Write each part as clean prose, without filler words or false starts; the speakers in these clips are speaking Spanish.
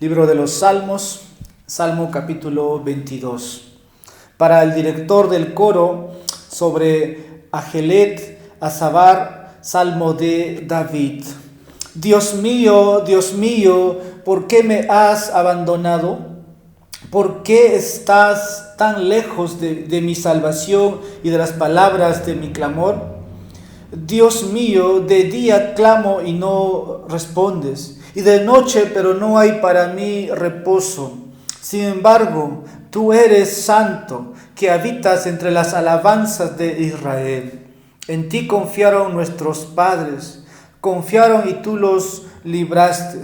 Libro de los Salmos, Salmo capítulo 22. Para el director del coro sobre Ajelet, Azabar, Salmo de David. Dios mío, ¿por qué me has abandonado? ¿Por qué estás tan lejos de mi salvación y de las palabras de mi clamor? Dios mío, de día clamo y no respondes, y de noche, pero no hay para mí reposo. Sin embargo, tú eres santo, que habitas entre las alabanzas de Israel. En ti confiaron nuestros padres, confiaron y tú los libraste.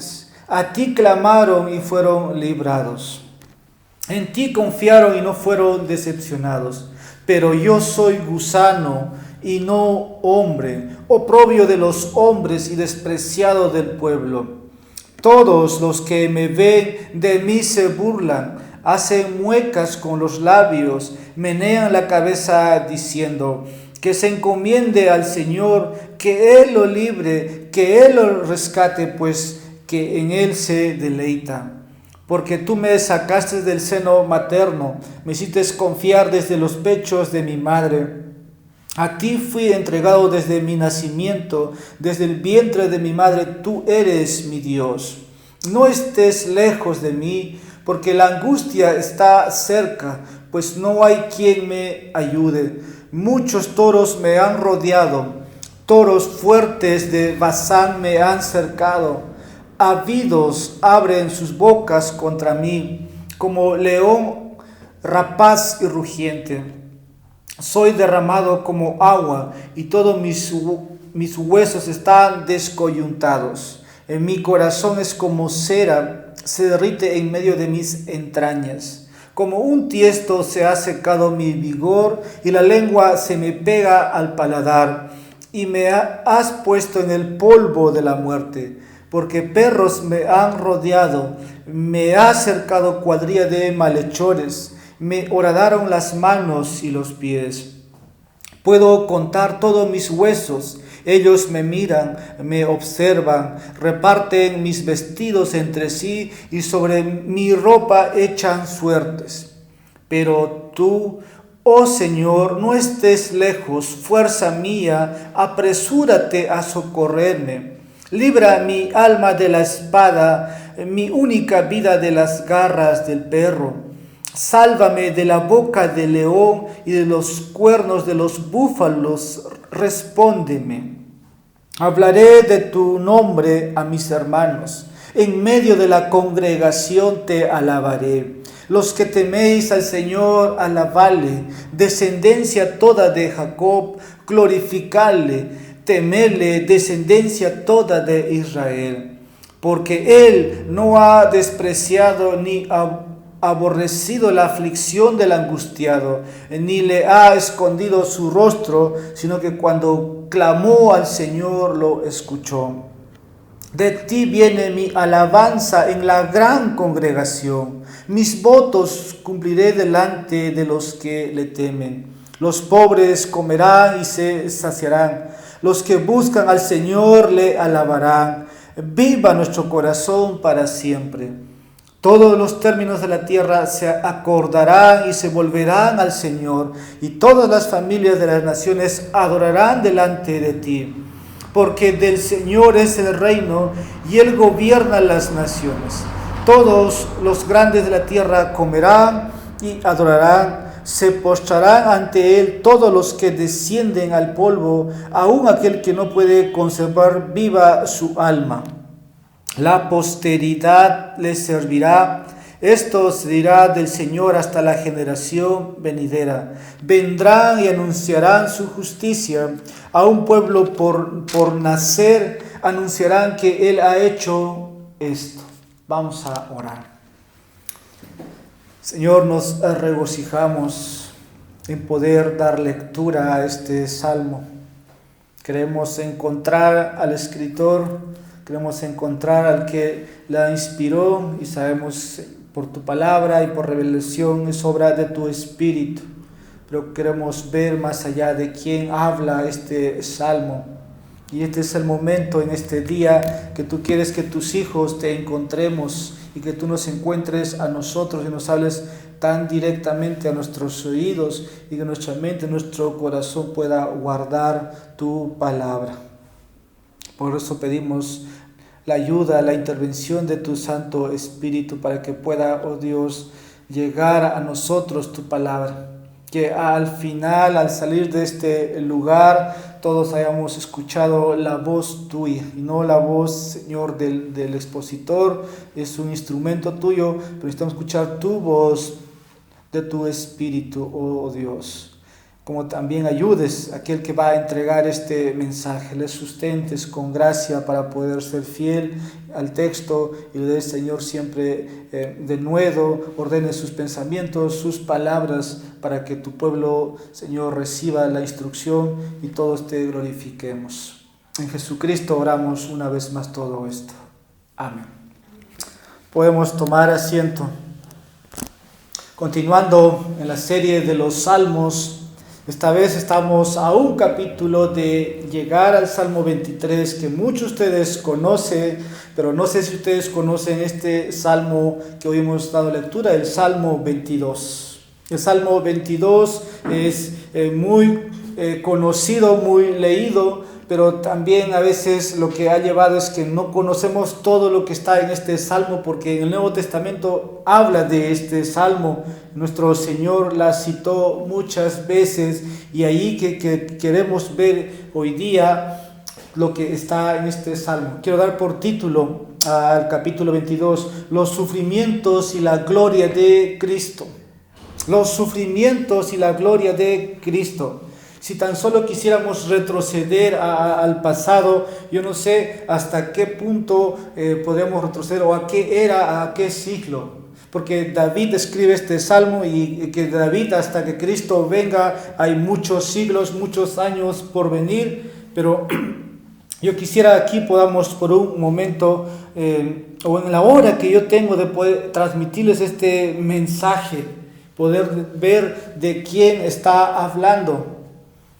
A ti clamaron y fueron librados. En ti confiaron y no fueron decepcionados. Pero yo soy gusano y no hombre, oprobio de los hombres y despreciado del pueblo. Todos los que me ven de mí se burlan, hacen muecas con los labios, menean la cabeza diciendo: que se encomiende al Señor, que Él lo libre, que Él lo rescate, pues que en Él se deleita. Porque tú me sacaste del seno materno, me hiciste confiar desde los pechos de mi madre. A ti fui entregado desde mi nacimiento, desde el vientre de mi madre, tú eres mi Dios. No estés lejos de mí, porque la angustia está cerca, pues no hay quien me ayude. Muchos toros me han rodeado, toros fuertes de Basán me han cercado. Ávidos abren sus bocas contra mí, como león rapaz y rugiente. Soy derramado como agua y todos mis huesos están descoyuntados. En mi corazón es como cera, se derrite en medio de mis entrañas. Como un tiesto se ha secado mi vigor y la lengua se me pega al paladar. Y me has puesto en el polvo de la muerte, porque perros me han rodeado, me ha cercado cuadrilla de malhechores. Me horadaron las manos y los pies. Puedo contar todos mis huesos. Ellos me miran, me observan, reparten mis vestidos entre sí y sobre mi ropa echan suertes. Pero tú, oh Señor, no estés lejos, fuerza mía, apresúrate a socorrerme. Libra mi alma de la espada, mi única vida de las garras del perro. Sálvame de la boca del león y de los cuernos de los búfalos, respóndeme. Hablaré de tu nombre a mis hermanos, en medio de la congregación te alabaré. Los que teméis al Señor, alabadle, descendencia toda de Jacob, glorificadle, temedle, descendencia toda de Israel. Porque Él no ha despreciado ni aborrecido la aflicción del angustiado, ni le ha escondido su rostro, sino que cuando clamó al Señor lo escuchó. De ti viene mi alabanza en la gran congregación. Mis votos cumpliré delante de los que le temen. Los pobres comerán y se saciarán. Los que buscan al Señor le alabarán. Viva nuestro corazón para siempre. Todos los términos de la tierra se acordarán y se volverán al Señor, y todas las familias de las naciones adorarán delante de ti. Porque del Señor es el reino, y Él gobierna las naciones. Todos los grandes de la tierra comerán y adorarán, se postrarán ante Él todos los que descienden al polvo, aun aquel que no puede conservar viva su alma. La posteridad les servirá. Esto se dirá del Señor hasta la generación venidera. Vendrán y anunciarán su justicia. A un pueblo por nacer anunciarán que Él ha hecho esto. Vamos a orar. Señor, nos regocijamos en poder dar lectura a este salmo. Queremos encontrar al escritor. Queremos encontrar al que la inspiró y sabemos por tu palabra y por revelación es obra de tu Espíritu. Pero queremos ver más allá de quién habla este salmo. Y este es el momento en este día que tú quieres que tus hijos te encontremos y que tú nos encuentres a nosotros y nos hables tan directamente a nuestros oídos y que nuestra mente, nuestro corazón pueda guardar tu palabra. Por eso pedimos la ayuda, la intervención de tu Santo Espíritu para que pueda, oh Dios, llegar a nosotros tu palabra. Que al final, al salir de este lugar, todos hayamos escuchado la voz tuya y no la voz, Señor, del expositor. Es un instrumento tuyo, pero necesitamos escuchar tu voz de tu Espíritu, oh Dios. Como también ayudes a aquel que va a entregar este mensaje, le sustentes con gracia para poder ser fiel al texto y le des, Señor, siempre de nuevo, ordene sus pensamientos, sus palabras, para que tu pueblo, Señor, reciba la instrucción y todos te glorifiquemos. En Jesucristo oramos una vez más todo esto. Amén. Podemos tomar asiento. Continuando en la serie de los Salmos, esta vez estamos a un capítulo de llegar al Salmo 23, que muchos de ustedes conocen, pero no sé si ustedes conocen este Salmo que hoy hemos dado lectura, el Salmo 22. El Salmo 22 es muy conocido, muy leído, pero también a veces lo que ha llevado es que no conocemos todo lo que está en este Salmo, porque en el Nuevo Testamento habla de este Salmo. Nuestro Señor la citó muchas veces y ahí que queremos ver hoy día lo que está en este Salmo. Quiero dar por título al capítulo 22, los sufrimientos y la gloria de Cristo. Los sufrimientos y la gloria de Cristo. Si tan solo quisiéramos retroceder al pasado, yo no sé hasta qué punto podemos retroceder o a qué era, a qué siglo. Porque David escribe este salmo y que David hasta que Cristo venga hay muchos siglos, muchos años por venir. Pero yo quisiera aquí podamos por un momento o en la hora que yo tengo de poder transmitirles este mensaje, poder ver de quién está hablando.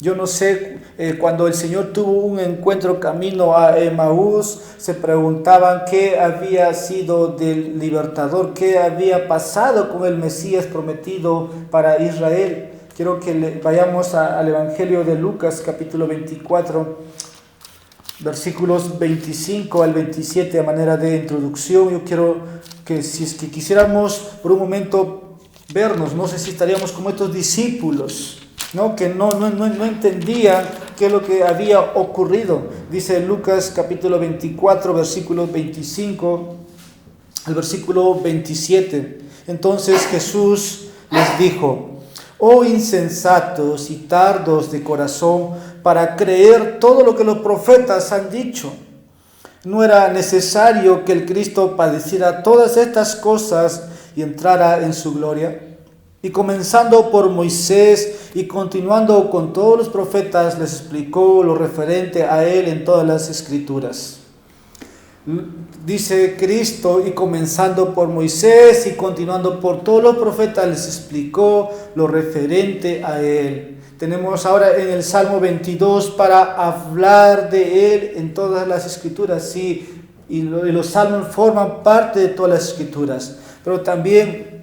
Yo no sé, cuando el Señor tuvo un encuentro camino a Emaús, se preguntaban qué había sido del libertador, qué había pasado con el Mesías prometido para Israel. Quiero que vayamos al Evangelio de Lucas, capítulo 24, versículos 25 al 27, a manera de introducción. Yo quiero que si es que quisiéramos por un momento vernos, no sé si estaríamos como estos discípulos, ¿no? Que no entendían qué es lo que había ocurrido. Dice Lucas capítulo 24, versículo 25 al versículo 27. Entonces Jesús les dijo: oh insensatos y tardos de corazón para creer todo lo que los profetas han dicho. ¿No era necesario que el Cristo padeciera todas estas cosas y entrara en su gloria? Y comenzando por Moisés y continuando con todos los profetas, les explicó lo referente a él en todas las escrituras. Dice Cristo, y comenzando por Moisés y continuando por todos los profetas, les explicó lo referente a él. Tenemos ahora en el Salmo 22 para hablar de él en todas las escrituras, sí, y los salmos forman parte de todas las escrituras, pero también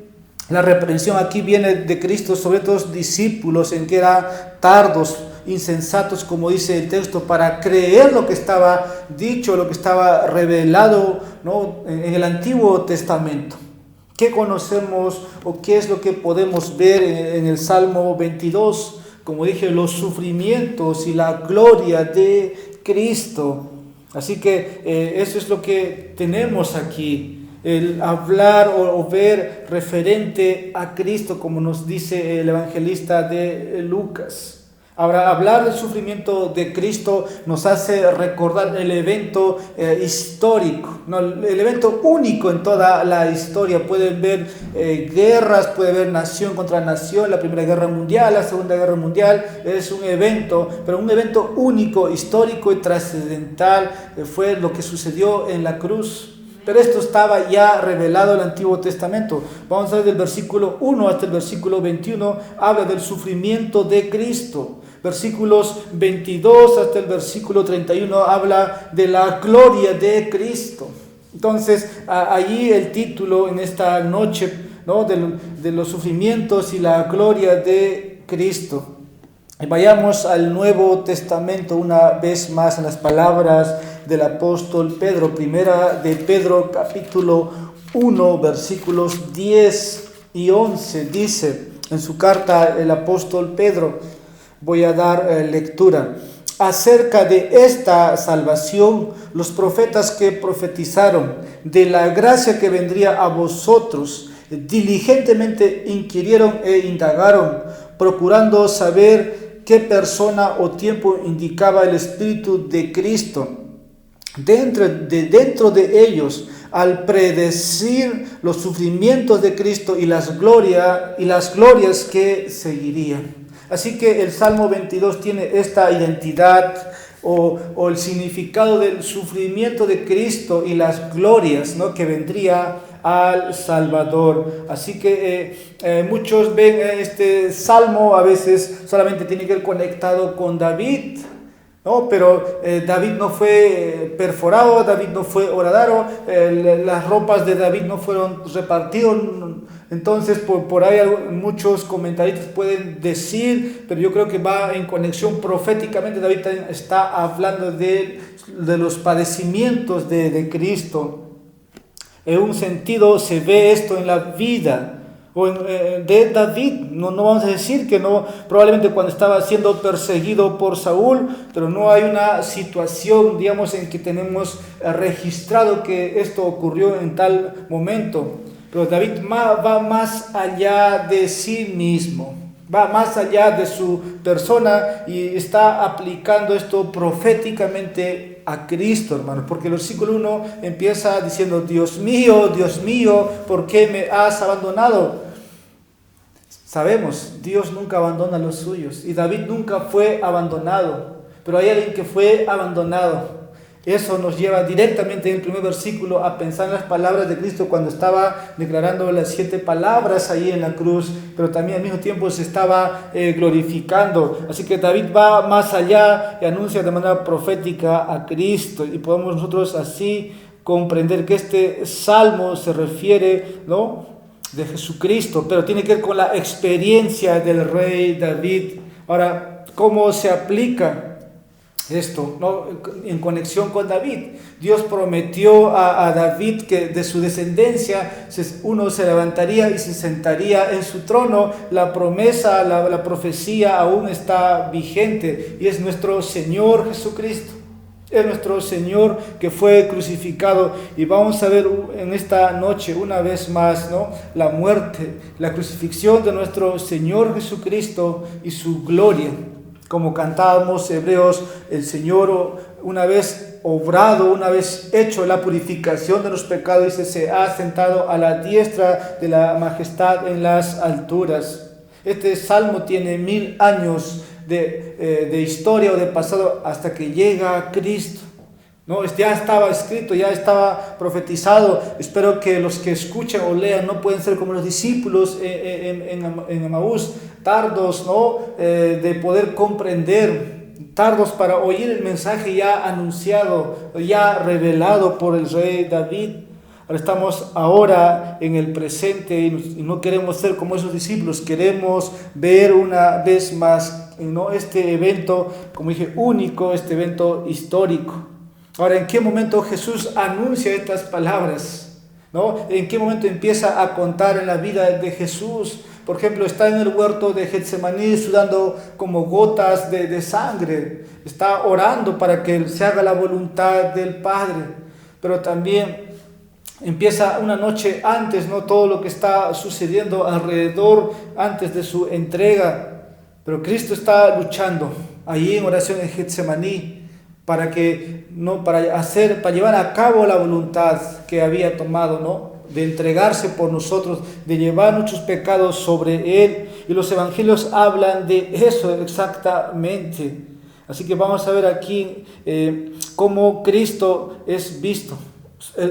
la reprensión aquí viene de Cristo sobre estos discípulos en que eran tardos, insensatos, como dice el texto, para creer lo que estaba dicho, lo que estaba revelado, ¿no?, en el Antiguo Testamento. ¿Qué conocemos o qué es lo que podemos ver en el Salmo 22? Como dije, los sufrimientos y la gloria de Cristo. Así que eso es lo que tenemos aquí. El hablar o ver referente a Cristo, como nos dice el evangelista de Lucas. Ahora, hablar del sufrimiento de Cristo nos hace recordar el evento histórico, ¿no? El evento único en toda la historia. Pueden ver guerras, puede ver nación contra nación, la Primera Guerra Mundial, la Segunda Guerra Mundial, es un evento, pero un evento único, histórico y trascendental fue lo que sucedió en la cruz. Pero esto estaba ya revelado en el Antiguo Testamento. Vamos a ver del versículo 1 hasta el versículo 21, habla del sufrimiento de Cristo. Versículos 22 hasta el versículo 31 habla de la gloria de Cristo. Entonces, allí el título en esta noche, ¿no?, de los sufrimientos y la gloria de Cristo. Vayamos al Nuevo Testamento una vez más en las palabras del apóstol Pedro. Primera de Pedro, capítulo 1, versículos 10 y 11. Dice en su carta el apóstol Pedro, voy a dar lectura. Acerca de esta salvación, los profetas que profetizaron de la gracia que vendría a vosotros, diligentemente inquirieron e indagaron, procurando saber qué persona o tiempo indicaba el Espíritu de Cristo dentro de ellos, al predecir los sufrimientos de Cristo y las glorias que seguirían. Así que el Salmo 22 tiene esta identidad o el significado del sufrimiento de Cristo y las glorias, ¿no?, que vendría al Salvador. Así que muchos ven este salmo, a veces solamente tiene que ver conectado con David, ¿no? Pero David no fue perforado, David no fue horadado, las ropas de David no fueron repartidas. Entonces por ahí muchos comentaristas pueden decir, pero yo creo que va en conexión proféticamente. David está hablando de los padecimientos de Cristo. En un sentido se ve esto en la vida de David. No vamos a decir que no, probablemente cuando estaba siendo perseguido por Saúl, pero no hay una situación, digamos, en que tenemos registrado que esto ocurrió en tal momento. Pero David va más allá de sí mismo, va más allá de su persona y está aplicando esto proféticamente a Cristo, hermano. Porque el versículo 1 empieza diciendo: Dios mío, ¿por qué me has abandonado? Sabemos, Dios nunca abandona a los suyos y David nunca fue abandonado, pero hay alguien que fue abandonado. Eso nos lleva directamente en el primer versículo a pensar en las palabras de Cristo cuando estaba declarando las 7 palabras ahí en la cruz, pero también al mismo tiempo se estaba glorificando. Así que David va más allá y anuncia de manera profética a Cristo, y podemos nosotros así comprender que este salmo se refiere, ¿no?, de Jesucristo, pero tiene que ver con la experiencia del rey David. Ahora, ¿cómo se aplica esto, ¿no?, en conexión con David? Dios prometió a David que de su descendencia uno se levantaría y se sentaría en su trono. La promesa, la profecía aún está vigente, y es nuestro Señor Jesucristo. Es nuestro Señor que fue crucificado, y vamos a ver en esta noche una vez más, ¿no?, la muerte, la crucifixión de nuestro Señor Jesucristo y su gloria. Como cantábamos Hebreos, el Señor, una vez obrado, una vez hecho la purificación de los pecados, dice, se ha sentado a la diestra de la majestad en las alturas. Este salmo tiene 1000 años de historia o de pasado hasta que llega Cristo, ¿no? Ya estaba escrito, ya estaba profetizado. Espero que los que escuchan o lean no pueden ser como los discípulos en Emaús, tardos, ¿no?, de poder comprender, tardos para oír el mensaje ya anunciado, ya revelado por el rey David. Ahora estamos ahora en el presente y no queremos ser como esos discípulos. Queremos ver una vez más, ¿no?, este evento, como dije, único, este evento histórico. Ahora, ¿en qué momento Jesús anuncia estas palabras, ¿no? ¿En qué momento empieza a contar en la vida de Jesús? Por ejemplo, está en el huerto de Getsemaní sudando como gotas de sangre. Está orando para que se haga la voluntad del Padre. Pero también empieza una noche antes, ¿no?, todo lo que está sucediendo alrededor antes de su entrega. Pero Cristo está luchando allí en oración en Getsemaní para llevar a cabo la voluntad que había tomado, ¿no?, de entregarse por nosotros, de llevar nuestros pecados sobre Él. Y los evangelios hablan de eso exactamente. Así que vamos a ver aquí cómo Cristo es visto,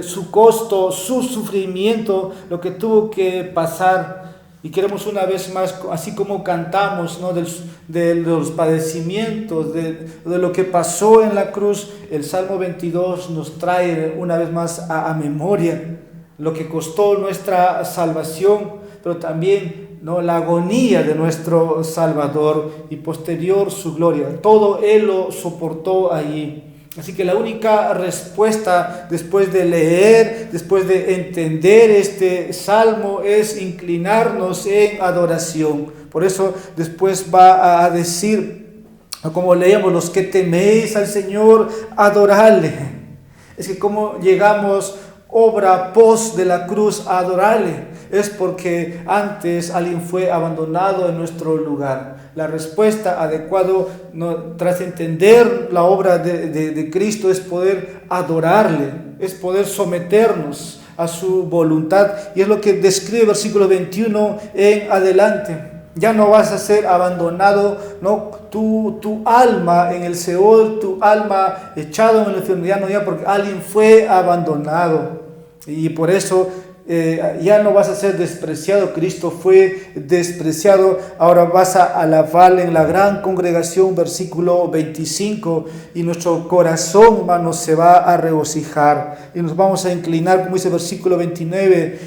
su costo, su sufrimiento, lo que tuvo que pasar. Y queremos una vez más, así como cantamos, ¿no?, de los padecimientos, de lo que pasó en la cruz, el Salmo 22 nos trae una vez más a memoria lo que costó nuestra salvación, pero también, ¿no?, la agonía de nuestro Salvador y posterior su gloria. Todo Él lo soportó allí. Así que la única respuesta después de leer, después de entender este salmo, es inclinarnos en adoración. Por eso después va a decir, como leemos, los que teméis al Señor, adoradle. Es que como llegamos obra pos de la cruz a adorarle, es porque antes alguien fue abandonado en nuestro lugar. La respuesta adecuada, tras entender la obra de Cristo, es poder adorarle, es poder someternos a su voluntad. Y es lo que describe el versículo 21 en adelante. Ya no vas a ser abandonado, ¿no?, tu alma en el Seol, tu alma echado en el infierno, ya no, ya porque alguien fue abandonado. Y por eso ya no vas a ser despreciado. Cristo fue despreciado. Ahora vas a alabarle en la gran congregación, versículo 25, y nuestro corazón, hermanos, se va a regocijar y nos vamos a inclinar, como dice el versículo 29,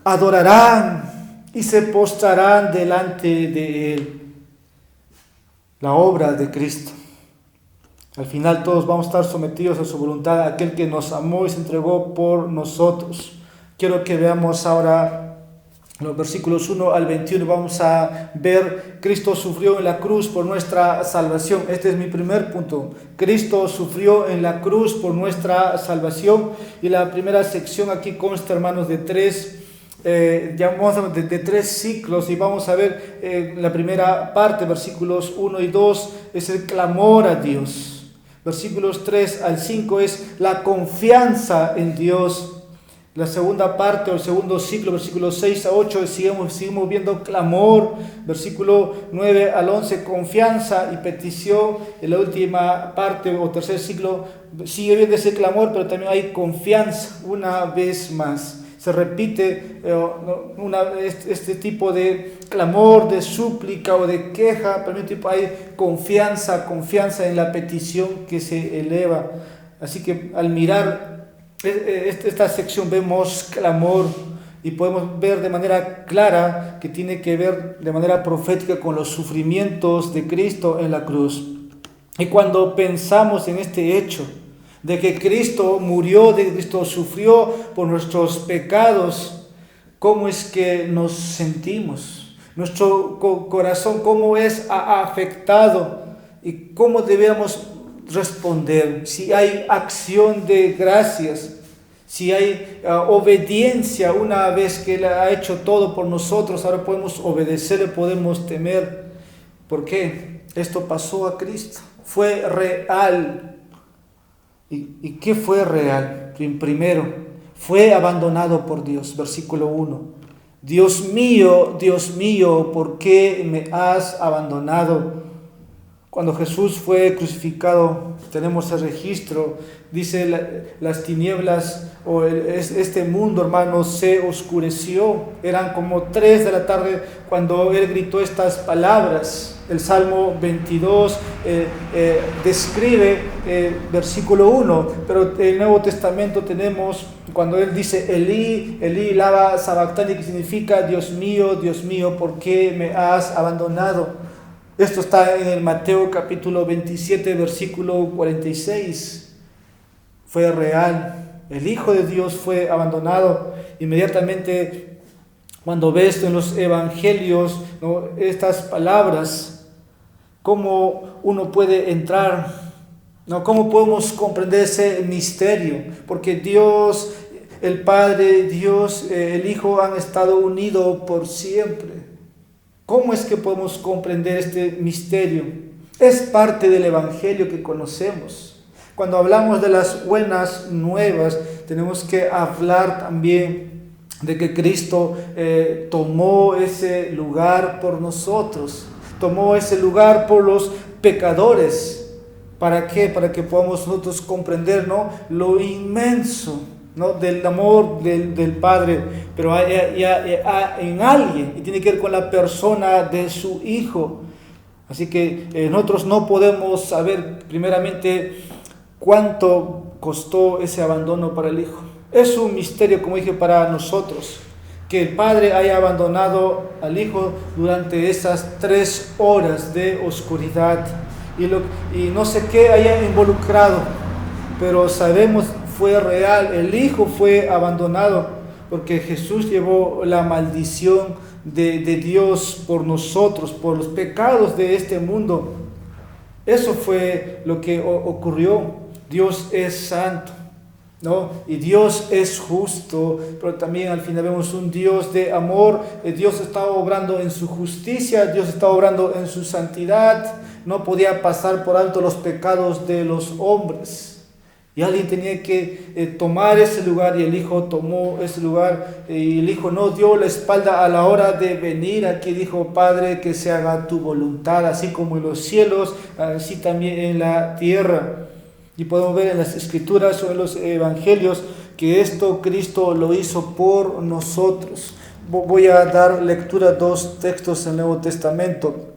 adorarán y se postrarán delante de Él. La obra de Cristo. Al final todos vamos a estar sometidos a su voluntad, aquel que nos amó y se entregó por nosotros. Quiero que veamos ahora los versículos 1 al 21. Vamos a ver, Cristo sufrió en la cruz por nuestra salvación. Este es mi primer punto. Cristo sufrió en la cruz por nuestra salvación. Y la primera sección aquí consta, hermanos, de tres ciclos, y vamos a ver la primera parte, versículos 1 y 2, es el clamor a Dios. Versículos 3 al 5 es la confianza en Dios. La segunda parte o el segundo ciclo, versículos 6 a 8, seguimos viendo clamor. Versículo 9 al 11, confianza y petición. En la última parte o tercer ciclo sigue viendo ese clamor, pero también hay confianza una vez más. Se repite este tipo de clamor, de súplica o de queja, pero hay confianza en la petición que se eleva. Así que al mirar esta sección vemos clamor y podemos ver de manera clara que tiene que ver de manera profética con los sufrimientos de Cristo en la cruz. Y cuando pensamos en este hecho, de que Cristo murió, de que Cristo sufrió por nuestros pecados, ¿cómo es que nos sentimos? Nuestro corazón, ¿cómo es afectado? ¿Y cómo debemos responder? Si hay acción de gracias, si hay obediencia, una vez que Él ha hecho todo por nosotros, ahora podemos obedecerle, podemos temer. ¿Por qué? Esto pasó a Cristo, fue real. ¿Y qué fue real? Primero, fue abandonado por Dios. Versículo 1. Dios mío, ¿por qué me has abandonado? Cuando Jesús fue crucificado, tenemos el registro, dice las tinieblas o este mundo, hermanos, se oscureció. Eran como 3 de la tarde cuando Él gritó estas palabras. El Salmo 22 describe versículo 1, pero en el Nuevo Testamento tenemos cuando Él dice Elí, Elí, lama sabactani, que significa Dios mío, ¿por qué me has abandonado? Esto está en el Mateo capítulo 27, versículo 46. Fue real. El Hijo de Dios fue abandonado. Inmediatamente, cuando ves en los evangelios, ¿no?, estas palabras, ¿cómo uno puede entrar? ¿No? ¿Cómo podemos comprender ese misterio? Porque Dios, el Padre, Dios, el Hijo han estado unidos por siempre. ¿Cómo es que podemos comprender este misterio? Es parte del evangelio que conocemos. Cuando hablamos de las buenas nuevas, tenemos que hablar también de que Cristo tomó ese lugar por nosotros, tomó ese lugar por los pecadores. ¿Para qué? Para que podamos nosotros comprender, ¿no?, lo inmenso ¿no? Del amor del Padre, pero hay en alguien, y tiene que ver con la persona de su Hijo. Así que nosotros no podemos saber primeramente cuánto costó ese abandono para el Hijo. Es un misterio, como dije, para nosotros, que el Padre haya abandonado al Hijo durante esas 3 horas de oscuridad y no sé qué haya involucrado, pero sabemos fue real. El Hijo fue abandonado porque Jesús llevó la maldición de Dios por nosotros, por los pecados de este mundo. Eso fue lo que ocurrió. Dios es santo, ¿no? Y Dios es justo, pero también al final vemos un Dios de amor. Dios está obrando en su justicia, Dios está obrando en su santidad. No podía pasar por alto los pecados de los hombres. Y alguien tenía que tomar ese lugar, y el Hijo tomó ese lugar, y el Hijo no dio la espalda a la hora de venir aquí. Dijo: Padre, que se haga tu voluntad, así como en los cielos, así también en la tierra. Y podemos ver en las Escrituras o en los Evangelios que esto Cristo lo hizo por nosotros. Voy a dar lectura a 2 textos del Nuevo Testamento.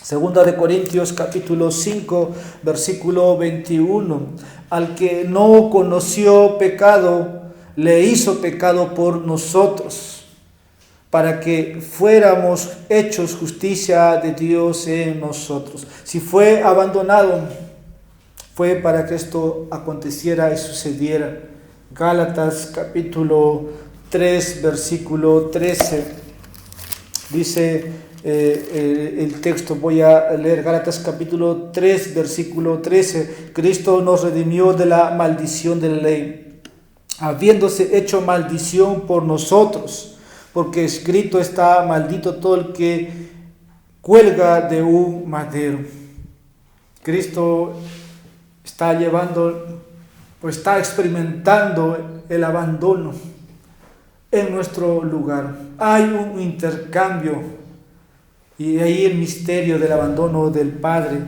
Segunda de Corintios capítulo 5, versículo 21. Al que no conoció pecado, le hizo pecado por nosotros, para que fuéramos hechos justicia de Dios en nosotros. Si fue abandonado, fue para que esto aconteciera y sucediera. Gálatas capítulo 3, versículo 13. Dice el texto, voy a leer Gálatas capítulo 3, versículo 13. Cristo nos redimió de la maldición de la ley, habiéndose hecho maldición por nosotros, porque escrito está: maldito todo el que cuelga de un madero. Cristo está llevando, pues está experimentando el abandono en nuestro lugar. Hay un intercambio, y ahí el misterio del abandono del Padre,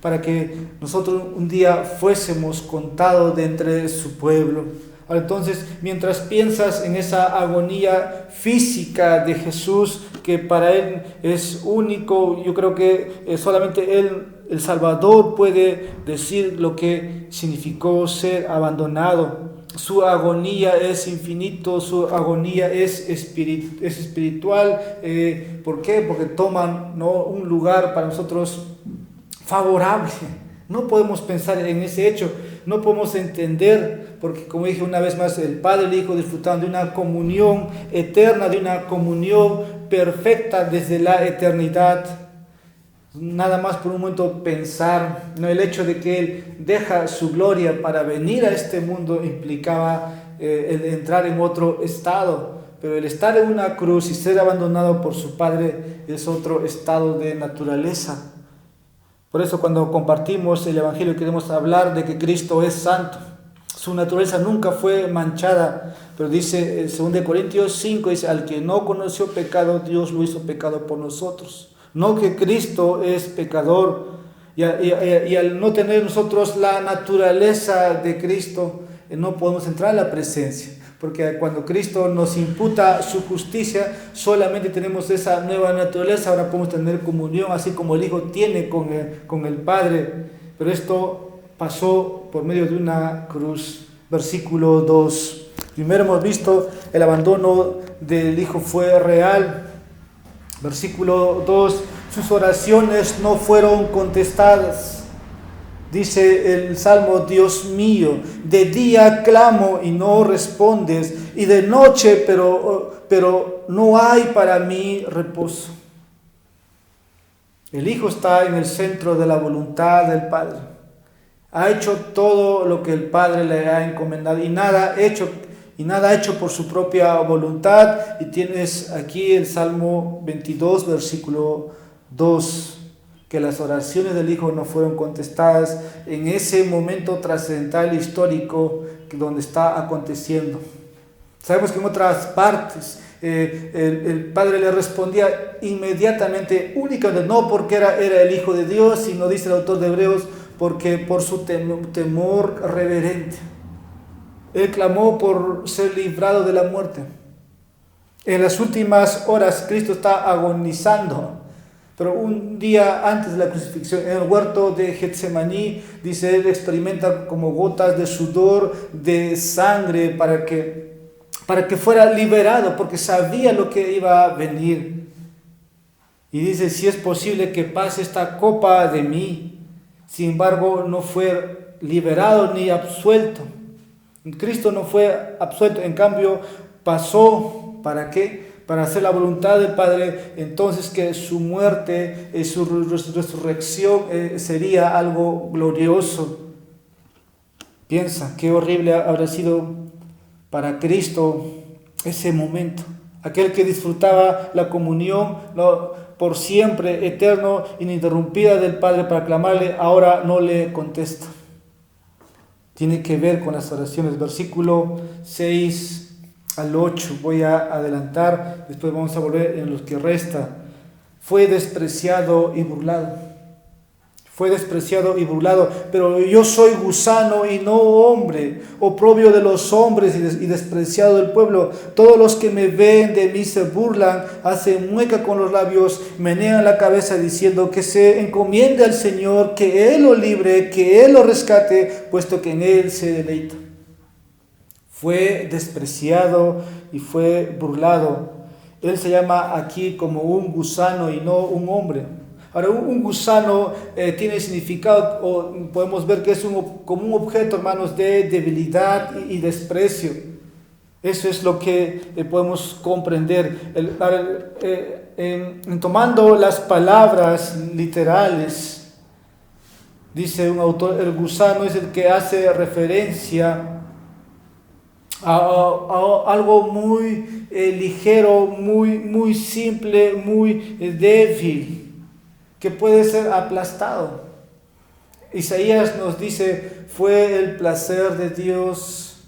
para que nosotros un día fuésemos contados de entre su pueblo. Entonces, mientras piensas en esa agonía física de Jesús, que para Él es único, yo creo que solamente Él, el Salvador, puede decir lo que significó ser abandonado. Su agonía es infinito, su agonía es espiritual. ¿Por qué? Porque toman, ¿no?, un lugar para nosotros favorable. No podemos pensar en ese hecho, no podemos entender, porque como dije una vez más, el Padre y el Hijo disfrutaban de una comunión eterna, de una comunión perfecta desde la eternidad. Nada más por un momento pensar, ¿no?, el hecho de que Él deja su gloria para venir a este mundo implicaba el entrar en otro estado, pero el estar en una cruz y ser abandonado por su Padre es otro estado de naturaleza. Por eso cuando compartimos el Evangelio queremos hablar de que Cristo es santo. Su naturaleza nunca fue manchada, pero dice en 2 Corintios 5, dice: al que no conoció pecado, Dios lo hizo pecado por nosotros. No que Cristo es pecador, y al no tener nosotros la naturaleza de Cristo, no podemos entrar a la presencia, porque cuando Cristo nos imputa su justicia, solamente tenemos esa nueva naturaleza. Ahora podemos tener comunión, así como el Hijo tiene con el Padre, pero esto pasó por medio de una cruz. Versículo 2. Primero hemos visto el abandono del Hijo fue real. Versículo 2, sus oraciones no fueron contestadas. Dice el Salmo: Dios mío, de día clamo y no respondes, y de noche, pero no hay para mí reposo. El Hijo está en el centro de la voluntad del Padre. Ha hecho todo lo que el Padre le ha encomendado, y nada hecho por su propia voluntad. Y tienes aquí el Salmo 22, versículo 2, que las oraciones del Hijo no fueron contestadas en ese momento trascendental histórico donde está aconteciendo. Sabemos que en otras partes el Padre le respondía inmediatamente, únicamente, no porque era el Hijo de Dios, sino, dice el autor de Hebreos, porque por su temor reverente. Él clamó por ser librado de la muerte. En las últimas horas Cristo está agonizando. Pero un día antes de la crucifixión, en el huerto de Getsemaní, dice, él experimenta como gotas de sudor, de sangre, para que fuera liberado, porque sabía lo que iba a venir. Y dice, si es posible que pase esta copa de mí. Sin embargo, no fue liberado ni absuelto. Cristo no fue absuelto, en cambio pasó, ¿para qué? Para hacer la voluntad del Padre. Entonces que su muerte y su resurrección sería algo glorioso. Piensa, qué horrible habrá sido para Cristo ese momento. Aquel que disfrutaba la comunión por siempre, eterno, ininterrumpida del Padre para clamarle, ahora no le contesta. Tiene que ver con las oraciones. Versículo 6 al 8, voy a adelantar, después vamos a volver en los que resta. Fue despreciado y burlado. Fue despreciado y burlado, pero yo soy gusano y no hombre, oprobio de los hombres y despreciado del pueblo. Todos los que me ven de mí se burlan, hacen mueca con los labios, menean la cabeza diciendo que se encomiende al Señor, que Él lo libre, que Él lo rescate, puesto que en Él se deleita. Fue despreciado y fue burlado. Él se llama aquí como un gusano y no un hombre. Ahora, un gusano tiene significado, o podemos ver que es como un objeto, hermanos, de debilidad y desprecio. Eso es lo que podemos comprender. Tomando las palabras literales, dice un autor, el gusano es el que hace referencia a algo muy ligero, muy simple, muy débil, que puede ser aplastado. Isaías nos dice, fue el placer de Dios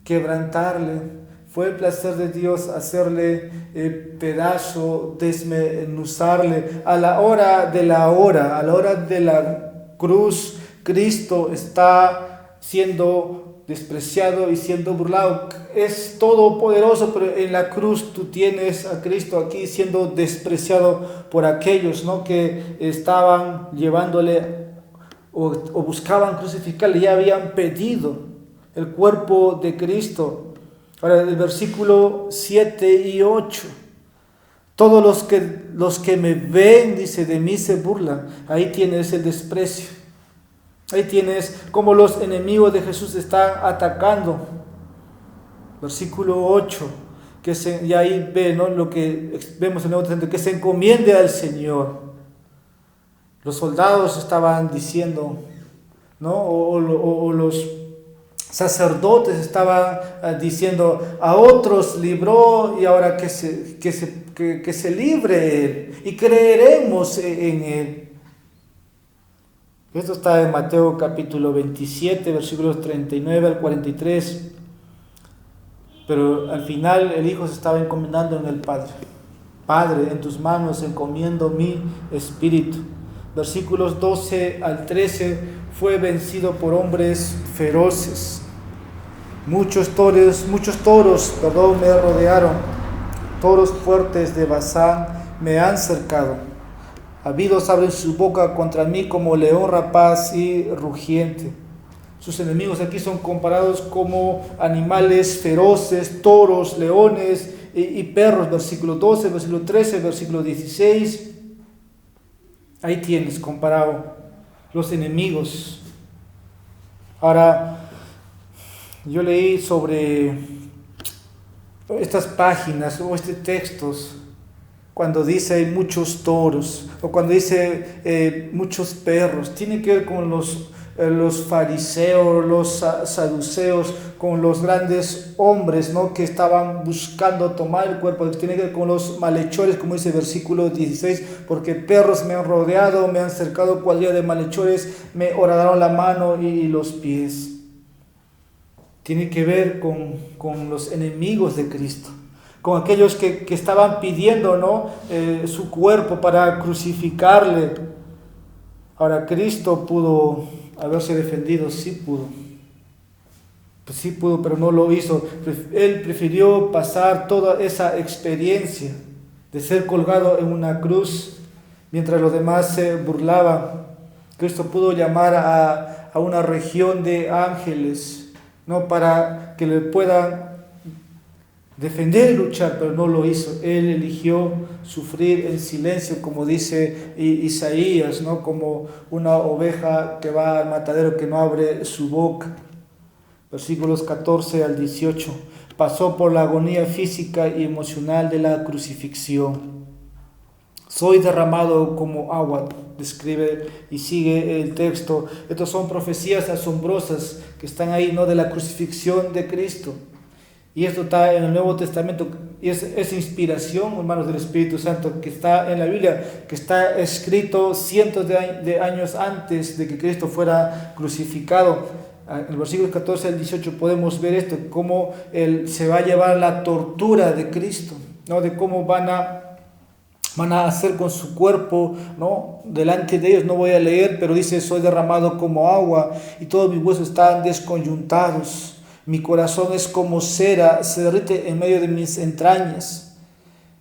quebrantarle, fue el placer de Dios hacerle pedazo, desmenuzarle. A la hora de la cruz, Cristo está siendo despreciado y siendo burlado. Es todopoderoso, pero en la cruz tú tienes a Cristo aquí siendo despreciado por aquellos, ¿no?, que estaban llevándole o buscaban crucificarle, ya habían pedido el cuerpo de Cristo. Ahora, el versículo 7 y 8. Todos los que me ven, dice, de mí se burlan. Ahí tienes el desprecio. Ahí tienes cómo los enemigos de Jesús están atacando. Versículo 8, y ahí ve, ¿no?, lo que vemos en el Nuevo Testamento, que se encomiende al Señor. Los soldados estaban diciendo, ¿no?, o los sacerdotes estaban diciendo, a otros libró y ahora que se libre Él y creeremos en Él. Esto está en Mateo capítulo 27, versículos 39 al 43. Pero al final el Hijo se estaba encomendando en el Padre. Padre, en tus manos encomiendo mi espíritu. Versículos 12 al 13, fue vencido por hombres feroces. Muchos toros, me rodearon. Toros fuertes de Basán me han cercado. Habidos abren su boca contra mí como león rapaz y rugiente. Sus enemigos aquí son comparados como animales feroces, toros, leones y perros. Versículo 12, versículo 13, versículo 16. Ahí tienes comparado los enemigos. Ahora, yo leí sobre estas páginas o textos cuando dice hay muchos toros o cuando dice muchos perros. Tiene que ver con los fariseos, los saduceos, con los grandes hombres, ¿no?, que estaban buscando tomar el cuerpo. Tiene que ver con los malhechores, como dice el versículo 16, porque perros me han rodeado, me han cercado, cuadrilla de malhechores me horadaron la mano y los pies. Tiene que ver con los enemigos de Cristo, con aquellos que estaban pidiendo, ¿no?, su cuerpo para crucificarle. Ahora, Cristo pudo haberse defendido, sí pudo. Pues sí pudo, pero no lo hizo. Él prefirió pasar toda esa experiencia de ser colgado en una cruz mientras los demás se burlaban. Cristo pudo llamar a una región de ángeles, ¿no?, para que le puedan defender y luchar, pero no lo hizo. Él eligió sufrir en silencio, como dice Isaías, ¿no?, como una oveja que va al matadero, que no abre su boca. Versículos 14 al 18. Pasó por la agonía física y emocional de la crucifixión. Soy derramado como agua, describe y sigue el texto. Estas son profecías asombrosas que están ahí, ¿no?, de la crucifixión de Cristo. Y esto está en el Nuevo Testamento, y es inspiración, hermanos, del Espíritu Santo, que está en la Biblia, que está escrito cientos de años antes de que Cristo fuera crucificado. En el versículo 14 al 18 podemos ver esto, cómo se va a llevar la tortura de Cristo, ¿no?, de cómo van a hacer con su cuerpo, ¿no?, delante de ellos. No voy a leer, pero dice: soy derramado como agua y todos mis huesos están desconyuntados. Mi corazón es como cera, se derrite en medio de mis entrañas.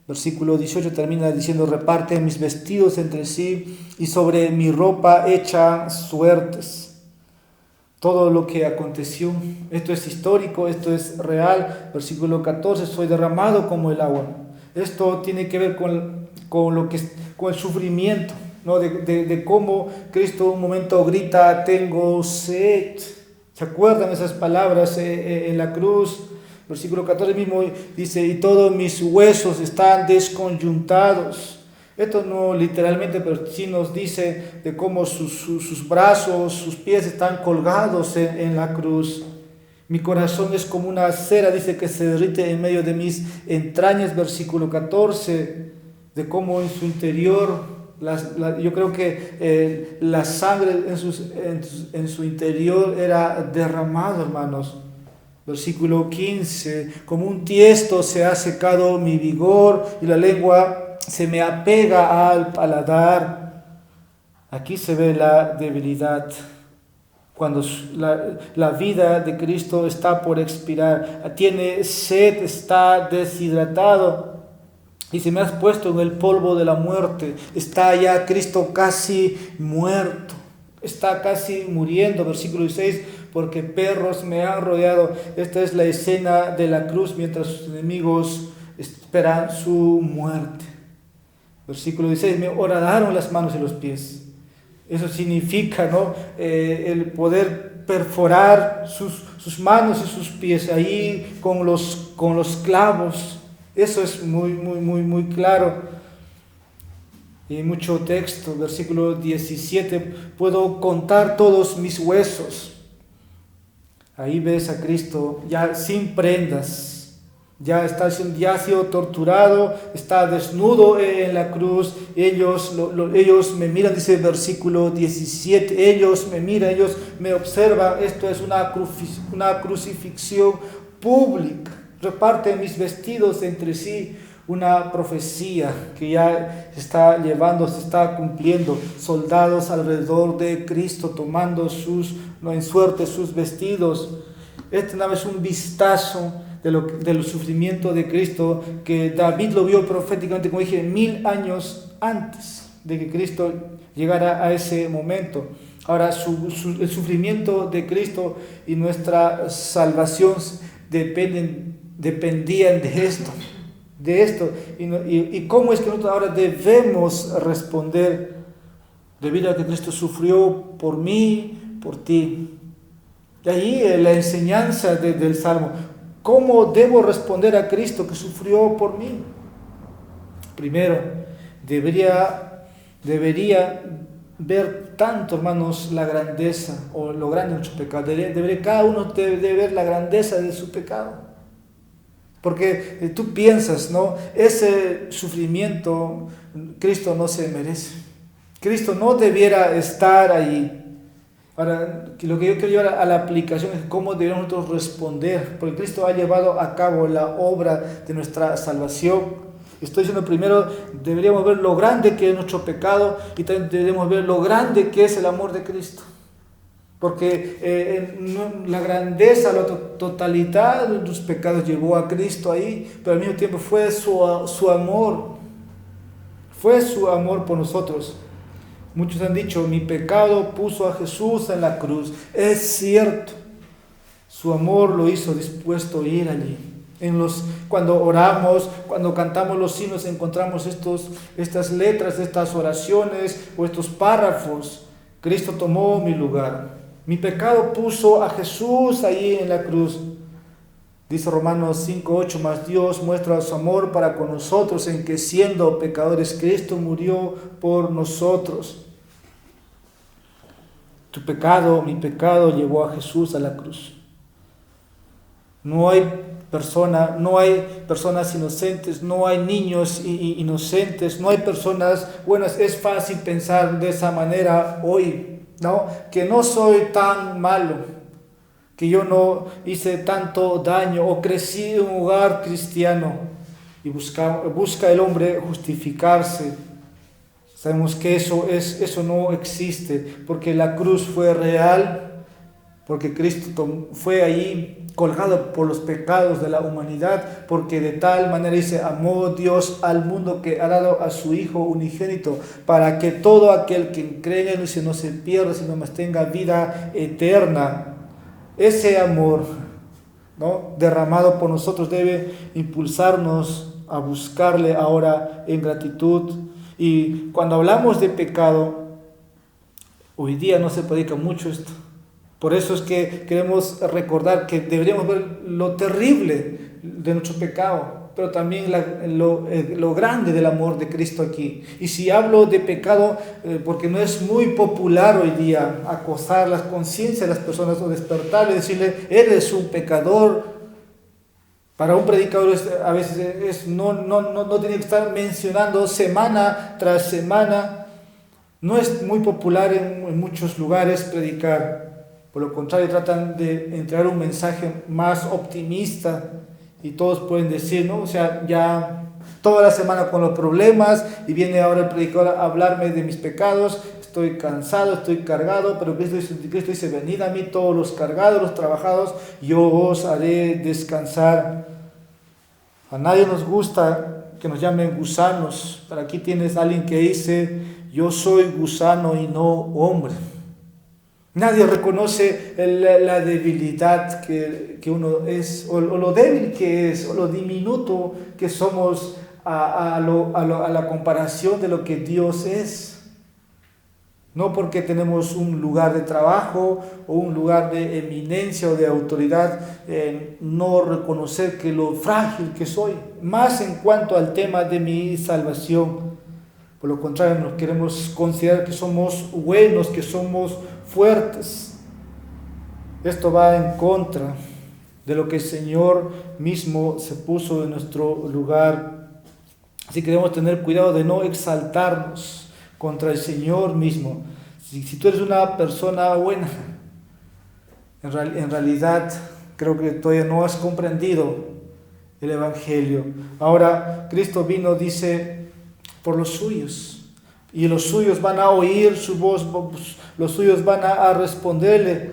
Versículo 18 termina diciendo: reparten mis vestidos entre sí y sobre mi ropa echan suertes. Todo lo que aconteció, esto es histórico, esto es real. Versículo 14: soy derramado como el agua. Esto tiene que ver con el sufrimiento, ¿no?, de cómo Cristo un momento grita: tengo sed. ¿Se acuerdan esas palabras en la cruz? Versículo 14 mismo dice: y todos mis huesos están desconyuntados. Esto no literalmente, pero sí nos dice de cómo sus brazos, sus pies están colgados en la cruz. Mi corazón es como una cera, dice, que se derrite en medio de mis entrañas. Versículo 14, de cómo en su interior, yo creo que la sangre en su interior era derramada, hermanos. Versículo 15, como un tiesto se ha secado mi vigor y la lengua se me apega al paladar. Aquí se ve la debilidad, cuando la vida de Cristo está por expirar. Tiene sed, está deshidratado. Y se me has puesto en el polvo de la muerte. Está ya Cristo casi muerto. Está casi muriendo. Versículo 16, porque perros me han rodeado. Esta es la escena de la cruz mientras sus enemigos esperan su muerte. Versículo 16, me horadaron las manos y los pies. Eso significa, ¿no?, el poder perforar sus manos y sus pies ahí con los clavos. Eso es muy claro. Y mucho texto. Versículo 17, puedo contar todos mis huesos. Ahí ves a Cristo ya sin prendas. Ya ha sido torturado, está desnudo en la cruz. Ellos me miran, dice el versículo 17, ellos me miran, ellos me observan. Esto es una crucifixión pública. Reparten mis vestidos entre sí. Una profecía que ya se está cumpliendo. Soldados alrededor de Cristo tomando en suerte sus vestidos. Este nada más es un vistazo del sufrimiento de Cristo, que David lo vio proféticamente, como dije, 1000 años antes de que Cristo llegara a ese momento. Ahora, el sufrimiento de Cristo y nuestra salvación dependían de esto. Y cómo es que nosotros ahora debemos responder, debido a que Cristo sufrió por mí, por ti. Y ahí la enseñanza del Salmo. ¿Cómo debo responder a Cristo que sufrió por mí? Primero, debería ver tanto, hermanos, la grandeza o lo grande de nuestro pecado. Cada uno debe ver la grandeza de su pecado. Porque tú piensas, ¿no?, ese sufrimiento Cristo no se merece. Cristo no debiera estar ahí. Ahora, lo que yo quiero llevar a la aplicación es cómo debemos nosotros responder, porque Cristo ha llevado a cabo la obra de nuestra salvación. Estoy diciendo, primero deberíamos ver lo grande que es nuestro pecado, y también debemos ver lo grande que es el amor de Cristo. porque la grandeza, la totalidad de tus pecados llevó a Cristo ahí, pero al mismo tiempo fue su amor por nosotros. Muchos han dicho, mi pecado puso a Jesús en la cruz. Es cierto, su amor lo hizo dispuesto a ir allí. Cuando oramos, cuando cantamos los himnos, encontramos estas letras, estas oraciones o estos párrafos. Cristo tomó mi lugar. Mi pecado puso a Jesús allí en la cruz. Dice Romanos 5:8, mas Dios muestra su amor para con nosotros en que siendo pecadores Cristo murió por nosotros. Mi pecado llevó a Jesús a la cruz. No hay personas inocentes, no hay niños inocentes, no hay personas buenas. Es fácil pensar de esa manera hoy, ¿no? Que no soy tan malo, que yo no hice tanto daño o crecí en un hogar cristiano, y busca el hombre justificarse. Sabemos que eso no existe, porque la cruz fue real, porque Cristo fue ahí colgado por los pecados de la humanidad, porque de tal manera dice, amó Dios al mundo que ha dado a su Hijo unigénito, para que todo aquel que cree en él no se pierda, sino más tenga vida eterna. Ese amor, ¿no?, derramado por nosotros debe impulsarnos a buscarle ahora en gratitud. Y cuando hablamos de pecado, hoy día no se predica mucho esto. Por eso es que queremos recordar que deberíamos ver lo terrible de nuestro pecado, pero también lo grande del amor de Cristo aquí. Y si hablo de pecado, porque no es muy popular hoy día acosar la conciencia de las personas o despertarle, decirle, eres un pecador. Para un predicador a veces no tiene que estar mencionando semana tras semana. No es muy popular en muchos lugares predicar. Por lo contrario, tratan de entregar un mensaje más optimista y todos pueden decir, ¿no? O sea, ya toda la semana con los problemas y viene ahora el predicador a hablarme de mis pecados, estoy cansado, estoy cargado, pero Cristo dice, venid a mí todos los cargados, los trabajados, yo os haré descansar. A nadie nos gusta que nos llamen gusanos, pero aquí tienes a alguien que dice, yo soy gusano y no hombre. Nadie reconoce la debilidad que uno es, o lo débil que es, o lo diminuto que somos a la comparación de lo que Dios es. No porque tenemos un lugar de trabajo o un lugar de eminencia o de autoridad, no reconocer que lo frágil que soy, más en cuanto al tema de mi salvación. Por lo contrario, nos queremos considerar que somos buenos, que somos fuertes. Esto va en contra de lo que el Señor mismo se puso en nuestro lugar. Así que debemos tener cuidado de no exaltarnos contra el Señor mismo. Si tú eres una persona buena, en realidad creo que todavía no has comprendido el Evangelio. Ahora Cristo vino, dice, por los suyos, y los suyos van a oír su voz, los suyos van a responderle.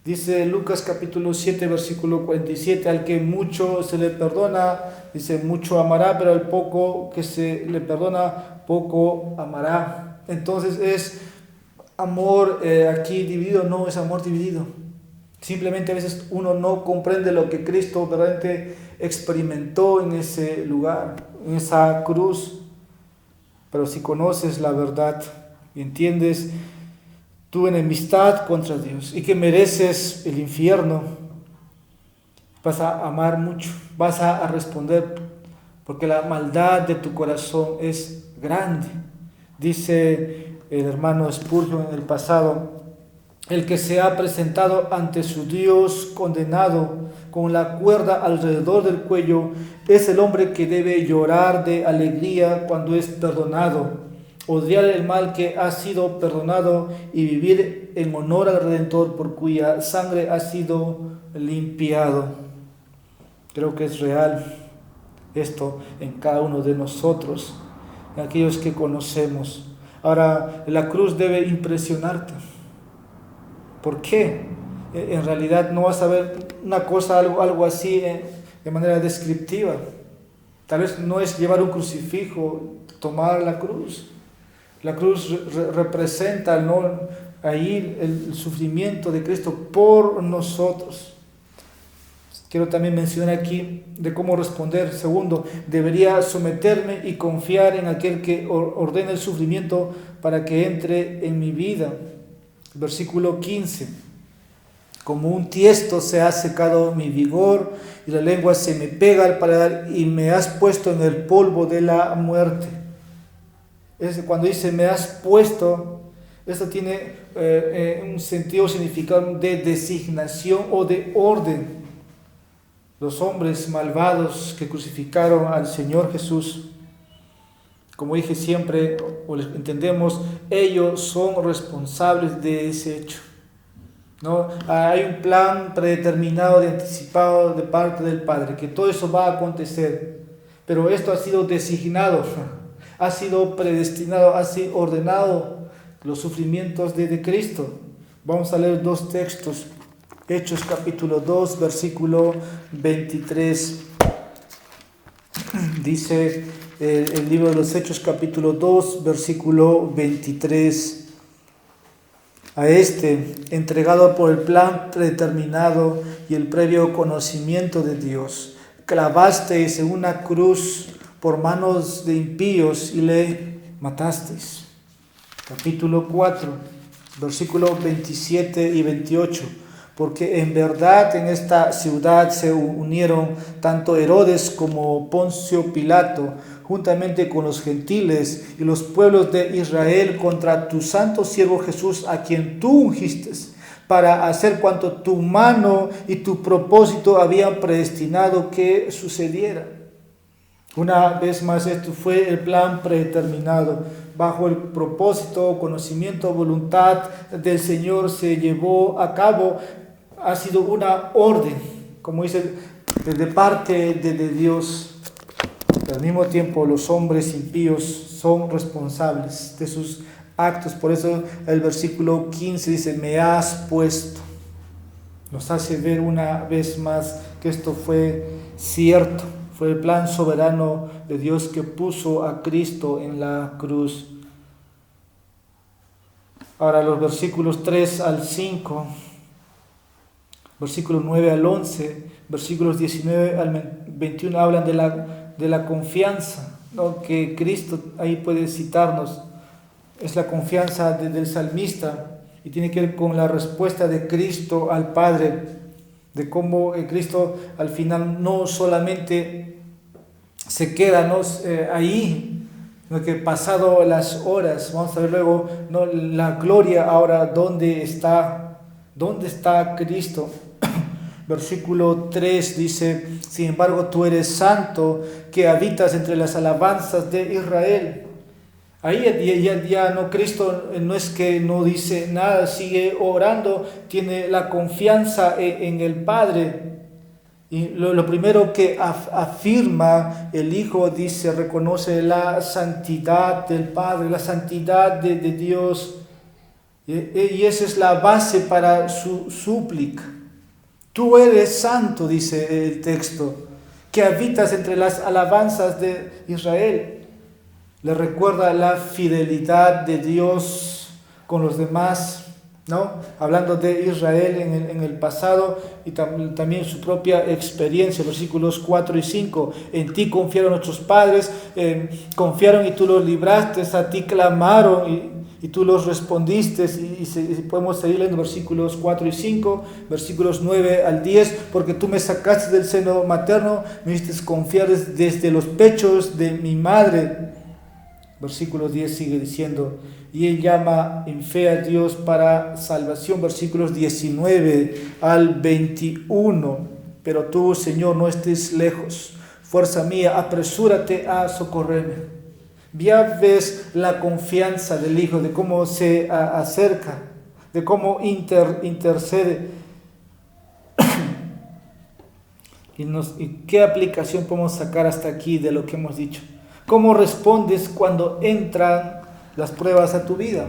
Dice Lucas capítulo 7 versículo 47, al que mucho se le perdona, dice, mucho amará, pero al poco que se le perdona, poco amará. Entonces es amor aquí dividido, no es amor dividido. Simplemente a veces uno no comprende lo que Cristo verdaderamente experimentó en ese lugar, en esa cruz. Pero si conoces la verdad y entiendes tu enemistad contra Dios y que mereces el infierno, vas a amar mucho, vas a responder, porque la maldad de tu corazón es grande. Dice el hermano Spurgeon en el pasado, el que se ha presentado ante su Dios condenado con la cuerda alrededor del cuello es el hombre que debe llorar de alegría cuando es perdonado, odiar el mal que ha sido perdonado y vivir en honor al Redentor por cuya sangre ha sido limpiado. Creo que es real esto en cada uno de nosotros, en aquellos que conocemos. Ahora, la cruz debe impresionarte. ¿Por qué? En realidad no vas a ver una cosa, algo así de manera descriptiva. Tal vez no es llevar un crucifijo, tomar la cruz. La cruz representa, ¿no?, ahí el sufrimiento de Cristo por nosotros. Quiero también mencionar aquí de cómo responder. Segundo, debería someterme y confiar en aquel que ordena el sufrimiento para que entre en mi vida. Versículo 15. Como un tiesto se ha secado mi vigor y la lengua se me pega al paladar y me has puesto en el polvo de la muerte. Cuando dice me has puesto, esto tiene un sentido, significado de designación o de orden. Los hombres malvados que crucificaron al Señor Jesús, como dije siempre, o entendemos, ellos son responsables de ese hecho, ¿no? Hay un plan predeterminado, anticipado de parte del Padre, que todo eso va a acontecer, pero esto ha sido designado, ha sido predestinado, ha sido ordenado, los sufrimientos de Cristo. Vamos a leer dos textos. Hechos capítulo 2, versículo 23. Dice el libro de los Hechos capítulo 2, versículo 23. A entregado por el plan predeterminado y el previo conocimiento de Dios, clavasteis en una cruz por manos de impíos y le matasteis. Capítulo 4, versículos 27 y 28. Porque en verdad en esta ciudad se unieron tanto Herodes como Poncio Pilato, juntamente con los gentiles y los pueblos de Israel, contra tu santo siervo Jesús, a quien tú ungiste, para hacer cuanto tu mano y tu propósito habían predestinado que sucediera. Una vez más, esto fue el plan predeterminado. Bajo el propósito, conocimiento, voluntad del Señor se llevó a cabo. Ha sido una orden, como dice, de parte de Dios. Pero al mismo tiempo los hombres impíos son responsables de sus actos. Por eso el versículo 15 dice, me has puesto. Nos hace ver una vez más que esto fue cierto. Fue el plan soberano de Dios que puso a Cristo en la cruz. Ahora los versículos 3 al 5, versículos 9 al 11, versículos 19 al 21 hablan de la confianza, ¿no?, que Cristo ahí puede citarnos. Es la confianza del salmista y tiene que ver con la respuesta de Cristo al Padre, de cómo Cristo al final no solamente se queda ahí, sino que pasado las horas, vamos a ver luego, ¿no?, la gloria ahora, ¿dónde está Cristo? Versículo 3 dice, sin embargo tú eres santo, que habitas entre las alabanzas de Israel. Ahí ya no, Cristo no es que no dice nada, sigue orando, tiene la confianza en el Padre. Y lo primero que afirma el Hijo, dice, reconoce la santidad del Padre, la santidad de Dios. Y esa es la base para su súplica. Tú eres santo, dice el texto, que habitas entre las alabanzas de Israel. Le recuerda la fidelidad de Dios con los demás, ¿no? Hablando de Israel en el pasado y también su propia experiencia, versículos 4 y 5. En ti confiaron nuestros padres, confiaron y tú los libraste, a ti clamaron y tú los respondiste. Y podemos seguir leyendo versículos 4 y 5, versículos 9 al 10. Porque tú me sacaste del seno materno, me hiciste confiar desde los pechos de mi madre. Versículo 10 sigue diciendo, y él llama en fe a Dios para salvación. Versículos 19 al 21. Pero tú, Señor, no estés lejos. Fuerza mía, apresúrate a socorrerme. Ya ves la confianza del Hijo, de cómo se acerca, de cómo intercede. ¿Y qué aplicación podemos sacar hasta aquí de lo que hemos dicho? ¿Cómo respondes cuando entran las pruebas a tu vida?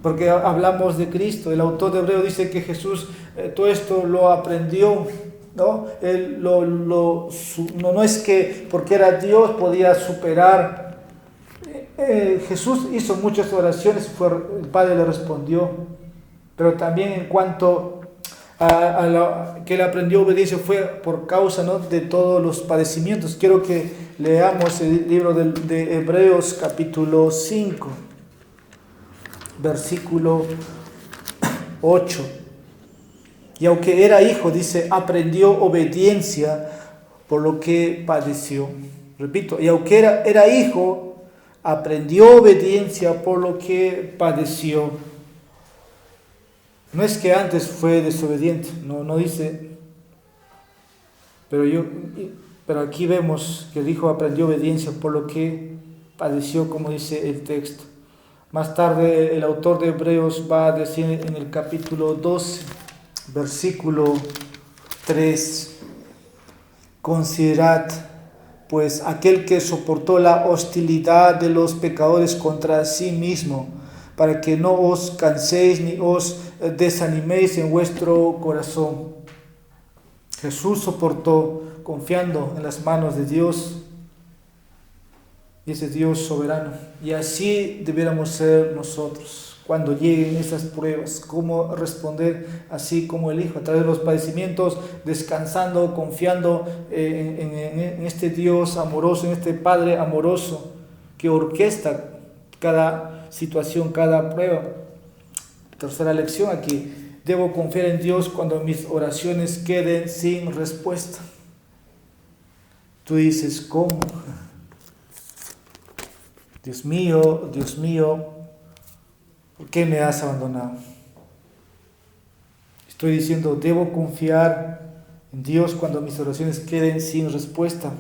porque hablamos de Cristo. El autor de Hebreos dice que Jesús todo esto lo aprendió, ¿no? Él no es que porque era Dios podía superar. Jesús hizo muchas oraciones, el Padre le respondió, pero también en cuanto a lo que él aprendió obediencia fue por causa, ¿no?, de todos los padecimientos. Quiero que leamos el libro de Hebreos capítulo 5, versículo 8. Y aunque era hijo, dice, aprendió obediencia por lo que padeció. Repito, y aunque era hijo, aprendió obediencia por lo que padeció. No es que antes fue desobediente, no dice, pero aquí vemos que el hijo aprendió obediencia por lo que padeció, como dice el texto. Más tarde el autor de Hebreos va a decir en el capítulo 12, versículo 3, considerad pues aquel que soportó la hostilidad de los pecadores contra sí mismo, para que no os canséis ni os desaniméis en vuestro corazón. Jesús soportó confiando en las manos de Dios, y ese Dios soberano. Y así debiéramos ser nosotros cuando lleguen esas pruebas, cómo responder así como el Hijo, a través de los padecimientos, descansando, confiando en este Dios amoroso, en este Padre amoroso que orquesta cada situación, cada prueba. Tercera lección aquí: debo confiar en Dios cuando mis oraciones queden sin respuesta. Tú dices, ¿cómo? Dios mío, ¿por qué me has abandonado? Estoy diciendo, debo confiar en Dios cuando mis oraciones queden sin respuesta.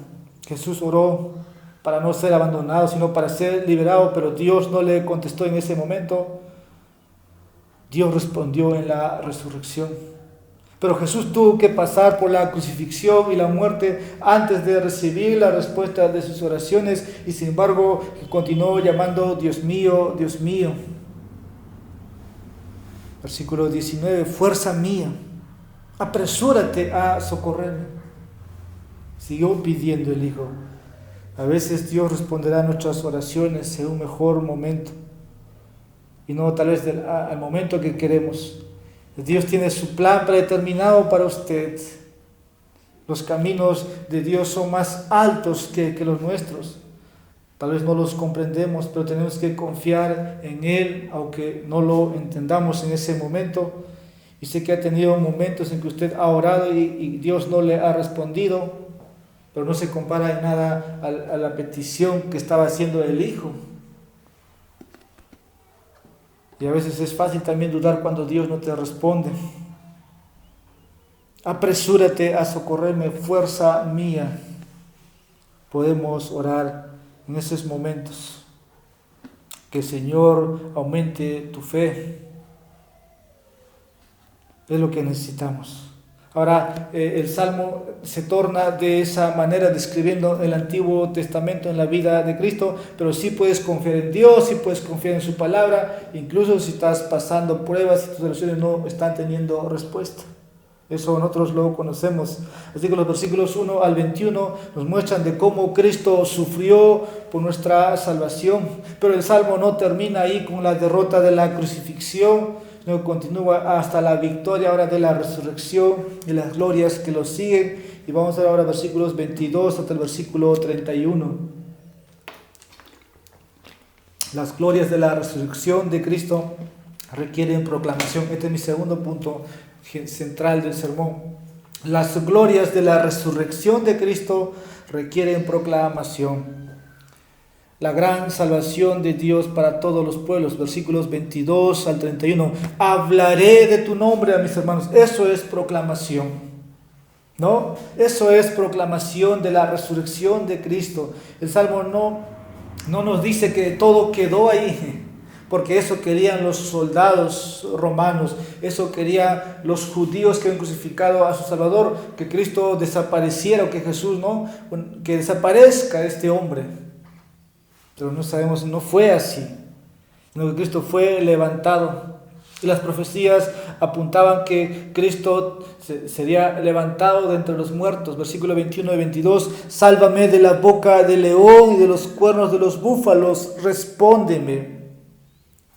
Jesús oró para no ser abandonado, sino para ser liberado, pero Dios no le contestó en ese momento. Dios respondió en la resurrección. Pero Jesús tuvo que pasar por la crucifixión y la muerte antes de recibir la respuesta de sus oraciones, y sin embargo continuó llamando Dios mío, Dios mío. Versículo 19, fuerza mía, apresúrate a socorrerme. Siguió pidiendo el Hijo. A veces Dios responderá a nuestras oraciones en un mejor momento, y no tal vez al momento que queremos. Dios tiene su plan predeterminado para usted. Los caminos de Dios son más altos que los nuestros. Tal vez no los comprendemos, pero tenemos que confiar en Él, aunque no lo entendamos en ese momento. Y sé que ha tenido momentos en que usted ha orado y Dios no le ha respondido, pero no se compara en nada a la petición que estaba haciendo el Hijo. Y a veces es fácil también dudar cuando Dios no te responde. Apresúrate a socorrerme, fuerza mía. Podemos orar en esos momentos. Que el Señor aumente tu fe. Es lo que necesitamos. Ahora, el Salmo se torna de esa manera describiendo el Antiguo Testamento en la vida de Cristo, pero sí puedes confiar en Dios, sí puedes confiar en su palabra, incluso si estás pasando pruebas y tus oraciones no están teniendo respuesta. Eso nosotros lo conocemos. Así que los versículos 1 al 21 nos muestran de cómo Cristo sufrió por nuestra salvación, pero el Salmo no termina ahí con la derrota de la crucifixión, no continúa hasta la victoria ahora de la resurrección y las glorias que lo siguen. Y vamos a ver ahora versículos 22 hasta el versículo 31. Las glorias de la resurrección de Cristo requieren proclamación. Este es mi segundo punto central del sermón. Las glorias de la resurrección de Cristo requieren proclamación. La gran salvación de Dios para todos los pueblos, versículos 22 al 31. Hablaré de tu nombre a mis hermanos. Eso es proclamación, ¿no? Eso es proclamación de la resurrección de Cristo. El Salmo no nos dice que todo quedó ahí, porque eso querían los soldados romanos, eso querían los judíos que habían crucificado a su Salvador, que Cristo desapareciera, o que Jesús, ¿no?, que desaparezca este hombre. Pero no sabemos, no fue así. en que Cristo fue levantado. Y las profecías apuntaban que Cristo sería levantado de entre los muertos. Versículo 21 y 22. Sálvame de la boca del león y de los cuernos de los búfalos. Respóndeme.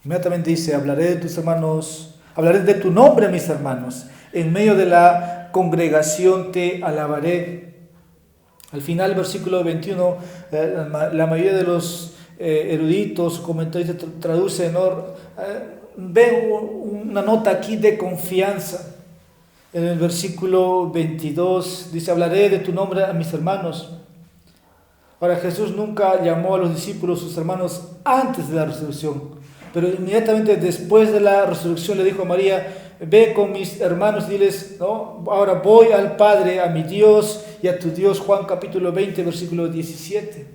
Inmediatamente dice, hablaré de tu nombre a mis hermanos. En medio de la congregación te alabaré. Al final, versículo 21, la mayoría de los eruditos, comentarios traducen, veo una nota aquí de confianza. En el versículo 22 dice, hablaré de tu nombre a mis hermanos. Ahora, Jesús nunca llamó a los discípulos sus hermanos antes de la resurrección, pero inmediatamente después de la resurrección le dijo a María, ve con mis hermanos y diles, ¿no? Ahora voy al Padre, a mi Dios y a tu Dios. Juan capítulo 20, versículo 17.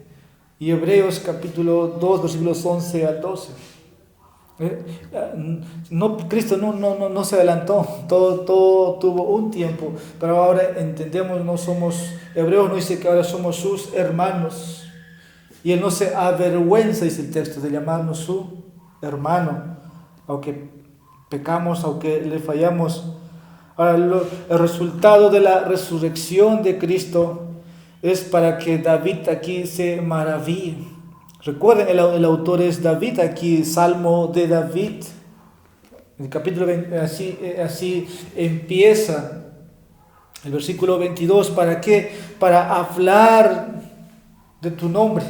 Y Hebreos capítulo 2, versículos 11 al 12. Cristo no se adelantó, todo tuvo un tiempo, pero ahora entendemos, no somos, Hebreos no dice que ahora somos sus hermanos, y Él no se avergüenza, dice el texto, de llamarnos su hermano, aunque pecamos, aunque le fallamos. Ahora, el resultado de la resurrección de Cristo es para que David aquí se maraville. Recuerden, el autor es David, aquí Salmo de David. El capítulo 20, así empieza el versículo 22. ¿Para qué? Para hablar de tu nombre.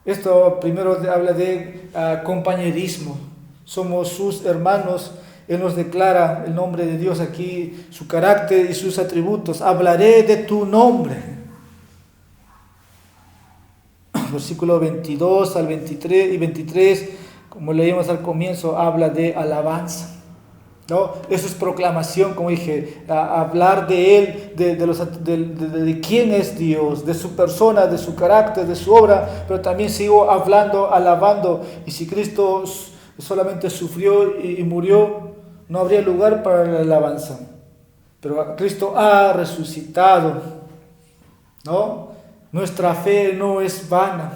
Esto primero habla de compañerismo. Somos sus hermanos. Él nos declara el nombre de Dios aquí, su carácter y sus atributos. Hablaré de tu nombre. Versículo 22 al 23 y 23, como leímos al comienzo, habla de alabanza, ¿no? Eso es proclamación, como dije, hablar de Él, de quién es Dios, de su persona, de su carácter, de su obra, pero también sigo hablando, alabando. Y si Cristo solamente sufrió y murió, no habría lugar para la alabanza. Pero Cristo ha resucitado, ¿no? Nuestra fe no es vana.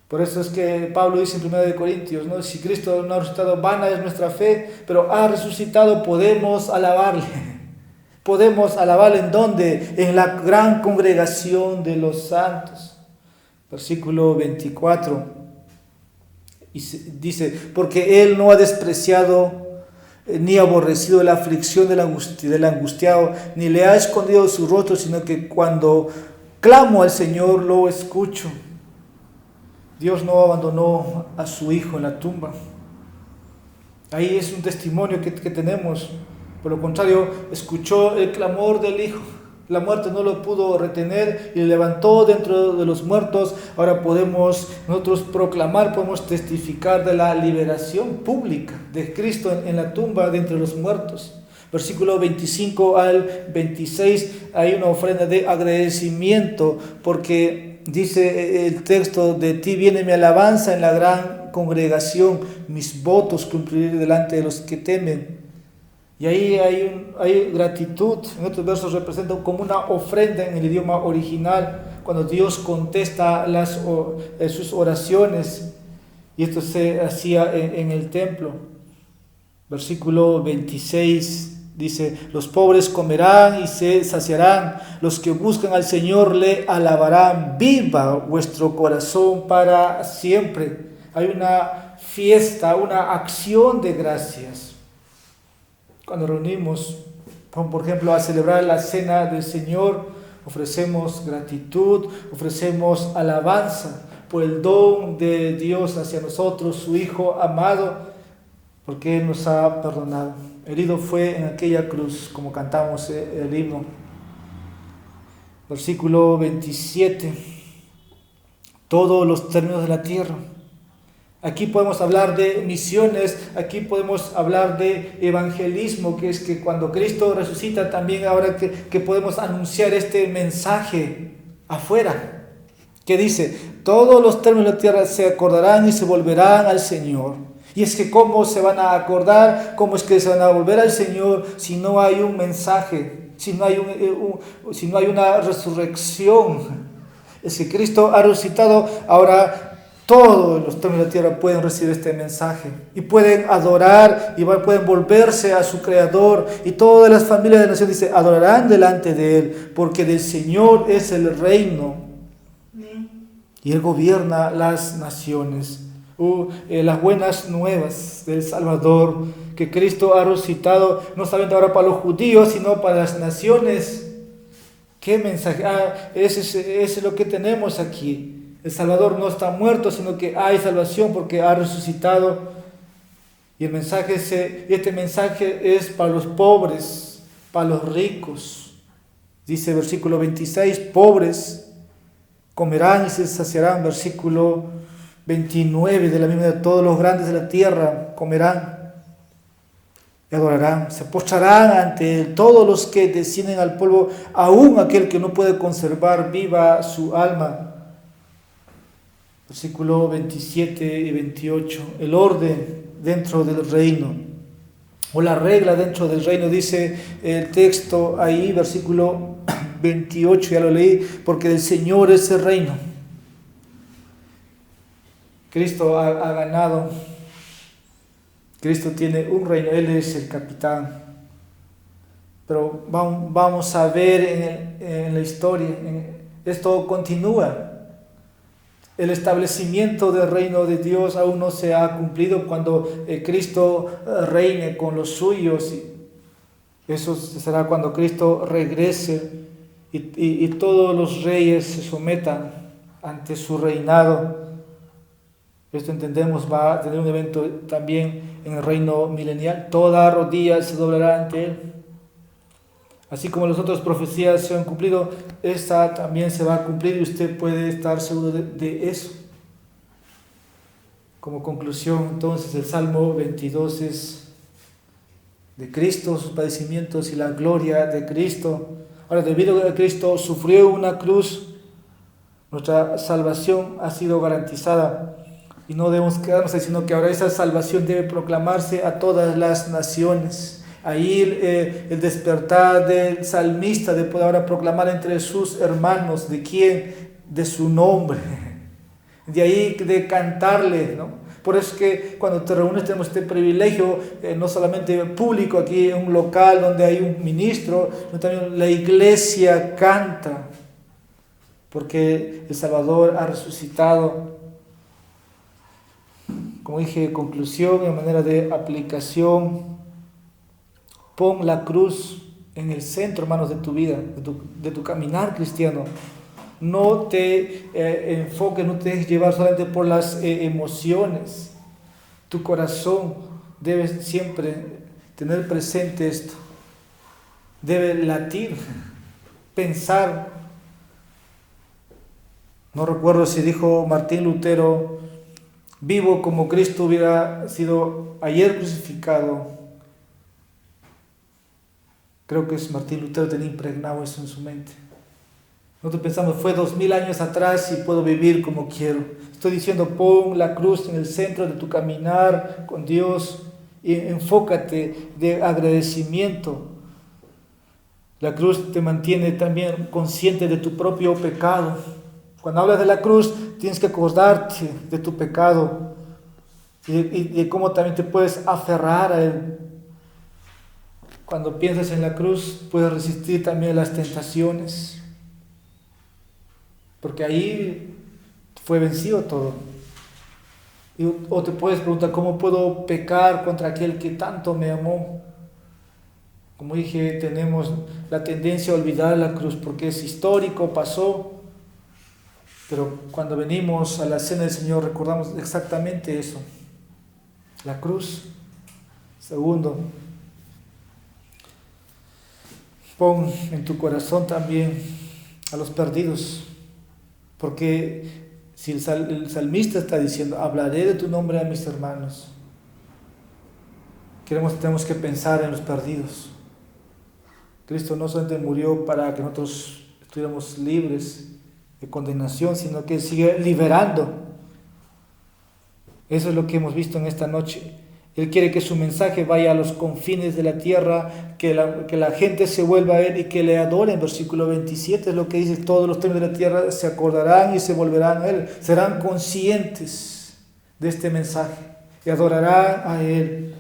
Por eso es que Pablo dice en 1 Corintios, ¿no? Si Cristo no ha resucitado, vana es nuestra fe, pero ha resucitado, podemos alabarle. Podemos alabarle ¿en dónde? En la gran congregación de los santos. Versículo 24. Y dice, porque Él no ha despreciado ni aborrecido la aflicción del angustiado, ni le ha escondido su rostro, sino que cuando clamo al Señor, lo escucho. Dios no abandonó a su Hijo en la tumba. Ahí es un testimonio que tenemos. Por lo contrario, escuchó el clamor del Hijo. La muerte no lo pudo retener y le levantó dentro de los muertos. Ahora podemos nosotros proclamar, podemos testificar de la liberación pública de Cristo en la tumba de entre los muertos. Versículo 25 al 26, hay una ofrenda de agradecimiento, porque dice el texto, de ti viene mi alabanza en la gran congregación, mis votos cumpliré delante de los que temen. Y ahí hay gratitud. En otros versos representa como una ofrenda en el idioma original, cuando Dios contesta sus oraciones, y esto se hacía en el templo. Versículo 26 dice, los pobres comerán y se saciarán, los que buscan al Señor le alabarán, viva vuestro corazón para siempre. Hay una fiesta, una acción de gracias. Cuando reunimos, como por ejemplo a celebrar la cena del Señor, ofrecemos gratitud, ofrecemos alabanza por el don de Dios hacia nosotros, su Hijo amado, porque Él nos ha perdonado. Herido fue en aquella cruz, como cantamos el himno. Versículo 27. Todos los términos de la tierra. Aquí podemos hablar de misiones, aquí podemos hablar de evangelismo, que es que cuando Cristo resucita también ahora que podemos anunciar este mensaje afuera. Que dice, todos los términos de la tierra se acordarán y se volverán al Señor. Y es que ¿cómo se van a acordar? ¿Cómo es que se van a volver al Señor si no hay un mensaje? Si no hay una resurrección. Es que Cristo ha resucitado. Ahora Todos los términos de la tierra pueden recibir este mensaje y pueden adorar y pueden volverse a su Creador, y todas las familias de la nación, dice, adorarán delante de Él, porque del Señor es el reino y Él gobierna las naciones. Las buenas nuevas del Salvador, que Cristo ha resucitado, no solamente ahora para los judíos, sino para las naciones. ¿Qué mensaje? Ese es lo que tenemos aquí. El Salvador no está muerto, sino que hay salvación porque ha resucitado. Y este mensaje es para los pobres, para los ricos. Dice versículo 26, pobres comerán y se saciarán. Versículo 29, de la misma de todos los grandes de la tierra comerán y adorarán. Se postrarán ante todos los que descienden al polvo, aún aquel que no puede conservar viva su alma. Versículo 27 y 28, el orden dentro del reino, o la regla dentro del reino, dice el texto ahí, versículo 28, ya lo leí, porque del Señor es el reino. Cristo ha ganado, Cristo tiene un reino, Él es el capitán. Pero vamos a ver en la historia, esto continúa. El establecimiento del reino de Dios aún no se ha cumplido cuando Cristo reine con los suyos. Eso será cuando Cristo regrese y todos los reyes se sometan ante su reinado. Esto entendemos va a tener un evento también en el reino milenial. Toda rodilla se doblará ante Él. Así como las otras profecías se han cumplido, esta también se va a cumplir y usted puede estar seguro de eso. Como conclusión, entonces, el Salmo 22 es de Cristo, sus padecimientos y la gloria de Cristo. Ahora, debido a que Cristo sufrió una cruz, nuestra salvación ha sido garantizada. Y no debemos quedarnos ahí, sino que ahora esa salvación debe proclamarse a todas las naciones. Ahí el despertar del salmista de poder ahora proclamar entre sus hermanos, ¿de quién? De su nombre. De ahí de cantarle, ¿no? Por eso es que cuando te reúnes tenemos este privilegio, no solamente público aquí en un local donde hay un ministro, sino también la iglesia canta, porque el Salvador ha resucitado. Como dije, conclusión en manera de aplicación. Pon la cruz en el centro, hermanos, de tu vida, de tu caminar cristiano. No te enfoques, no te dejes llevar solamente por las emociones. Tu corazón debe siempre tener presente esto. Debe latir, pensar. No recuerdo si dijo Martín Lutero, vivo como Cristo hubiera sido ayer crucificado. Creo que es Martín Lutero, tenía impregnado eso en su mente. Nosotros pensamos, fue 2000 años atrás y puedo vivir como quiero. Estoy diciendo, pon la cruz en el centro de tu caminar con Dios y enfócate de agradecimiento. La cruz te mantiene también consciente de tu propio pecado. Cuando hablas de la cruz, tienes que acordarte de tu pecado y de cómo también te puedes aferrar a él. Cuando piensas en la cruz, puedes resistir también las tentaciones, porque ahí fue vencido todo. O te puedes preguntar, ¿cómo puedo pecar contra aquel que tanto me amó? Como dije, tenemos la tendencia a olvidar la cruz porque es histórico, pasó, pero cuando venimos a la cena del Señor recordamos exactamente eso, la cruz. Segundo, pon en tu corazón también a los perdidos, porque si el salmista está diciendo, hablaré de tu nombre a mis hermanos, tenemos que pensar en los perdidos. Cristo no solamente murió para que nosotros estuviéramos libres de condenación, sino que sigue liberando. Eso es lo que hemos visto en esta noche. Él quiere que su mensaje vaya a los confines de la tierra, que la gente se vuelva a Él y que le adore. En versículo 27 es lo que dice: todos los términos de la tierra se acordarán y se volverán a Él. Serán conscientes de este mensaje y adorarán a Él.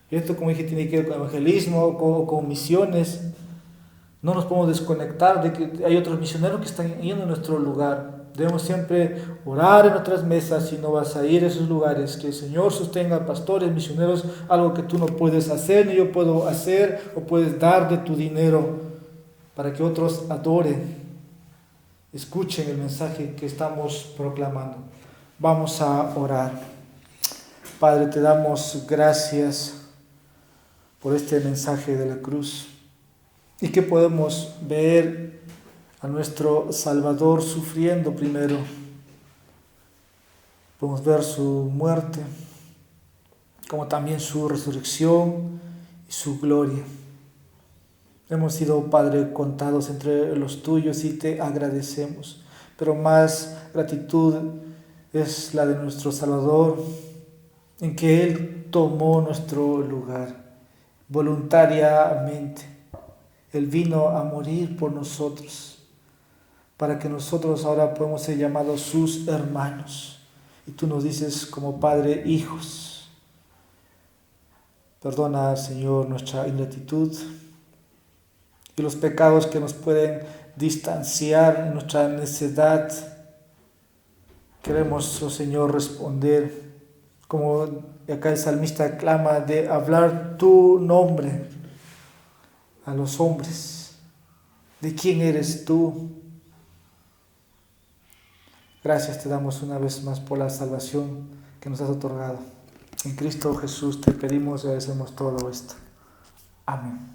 Y esto, como dije, tiene que ver con evangelismo, con misiones. No nos podemos desconectar de que hay otros misioneros que están yendo a nuestro lugar. Debemos siempre orar en nuestras mesas. Si no vas a ir a esos lugares, que el Señor sostenga pastores, misioneros, algo que tú no puedes hacer ni yo puedo hacer, o puedes dar de tu dinero para que otros adoren, escuchen el mensaje que estamos proclamando. Vamos a orar. Padre, te damos gracias por este mensaje de la cruz, y que podemos ver a nuestro Salvador sufriendo primero. Podemos ver su muerte, como también su resurrección y su gloria. Hemos sido, Padre, contados entre los tuyos y te agradecemos. Pero más gratitud es la de nuestro Salvador, en que Él tomó nuestro lugar voluntariamente. Él vino a morir por nosotros, para que nosotros ahora podamos ser llamados sus hermanos. Y tú nos dices como Padre, hijos. Perdona, Señor, nuestra ingratitud y los pecados que nos pueden distanciar en nuestra necedad. Queremos, oh Señor, responder, como acá el salmista clama, de hablar tu nombre a los hombres, de quién eres tú. Gracias te damos una vez más por la salvación que nos has otorgado. En Cristo Jesús te pedimos y agradecemos todo esto. Amén.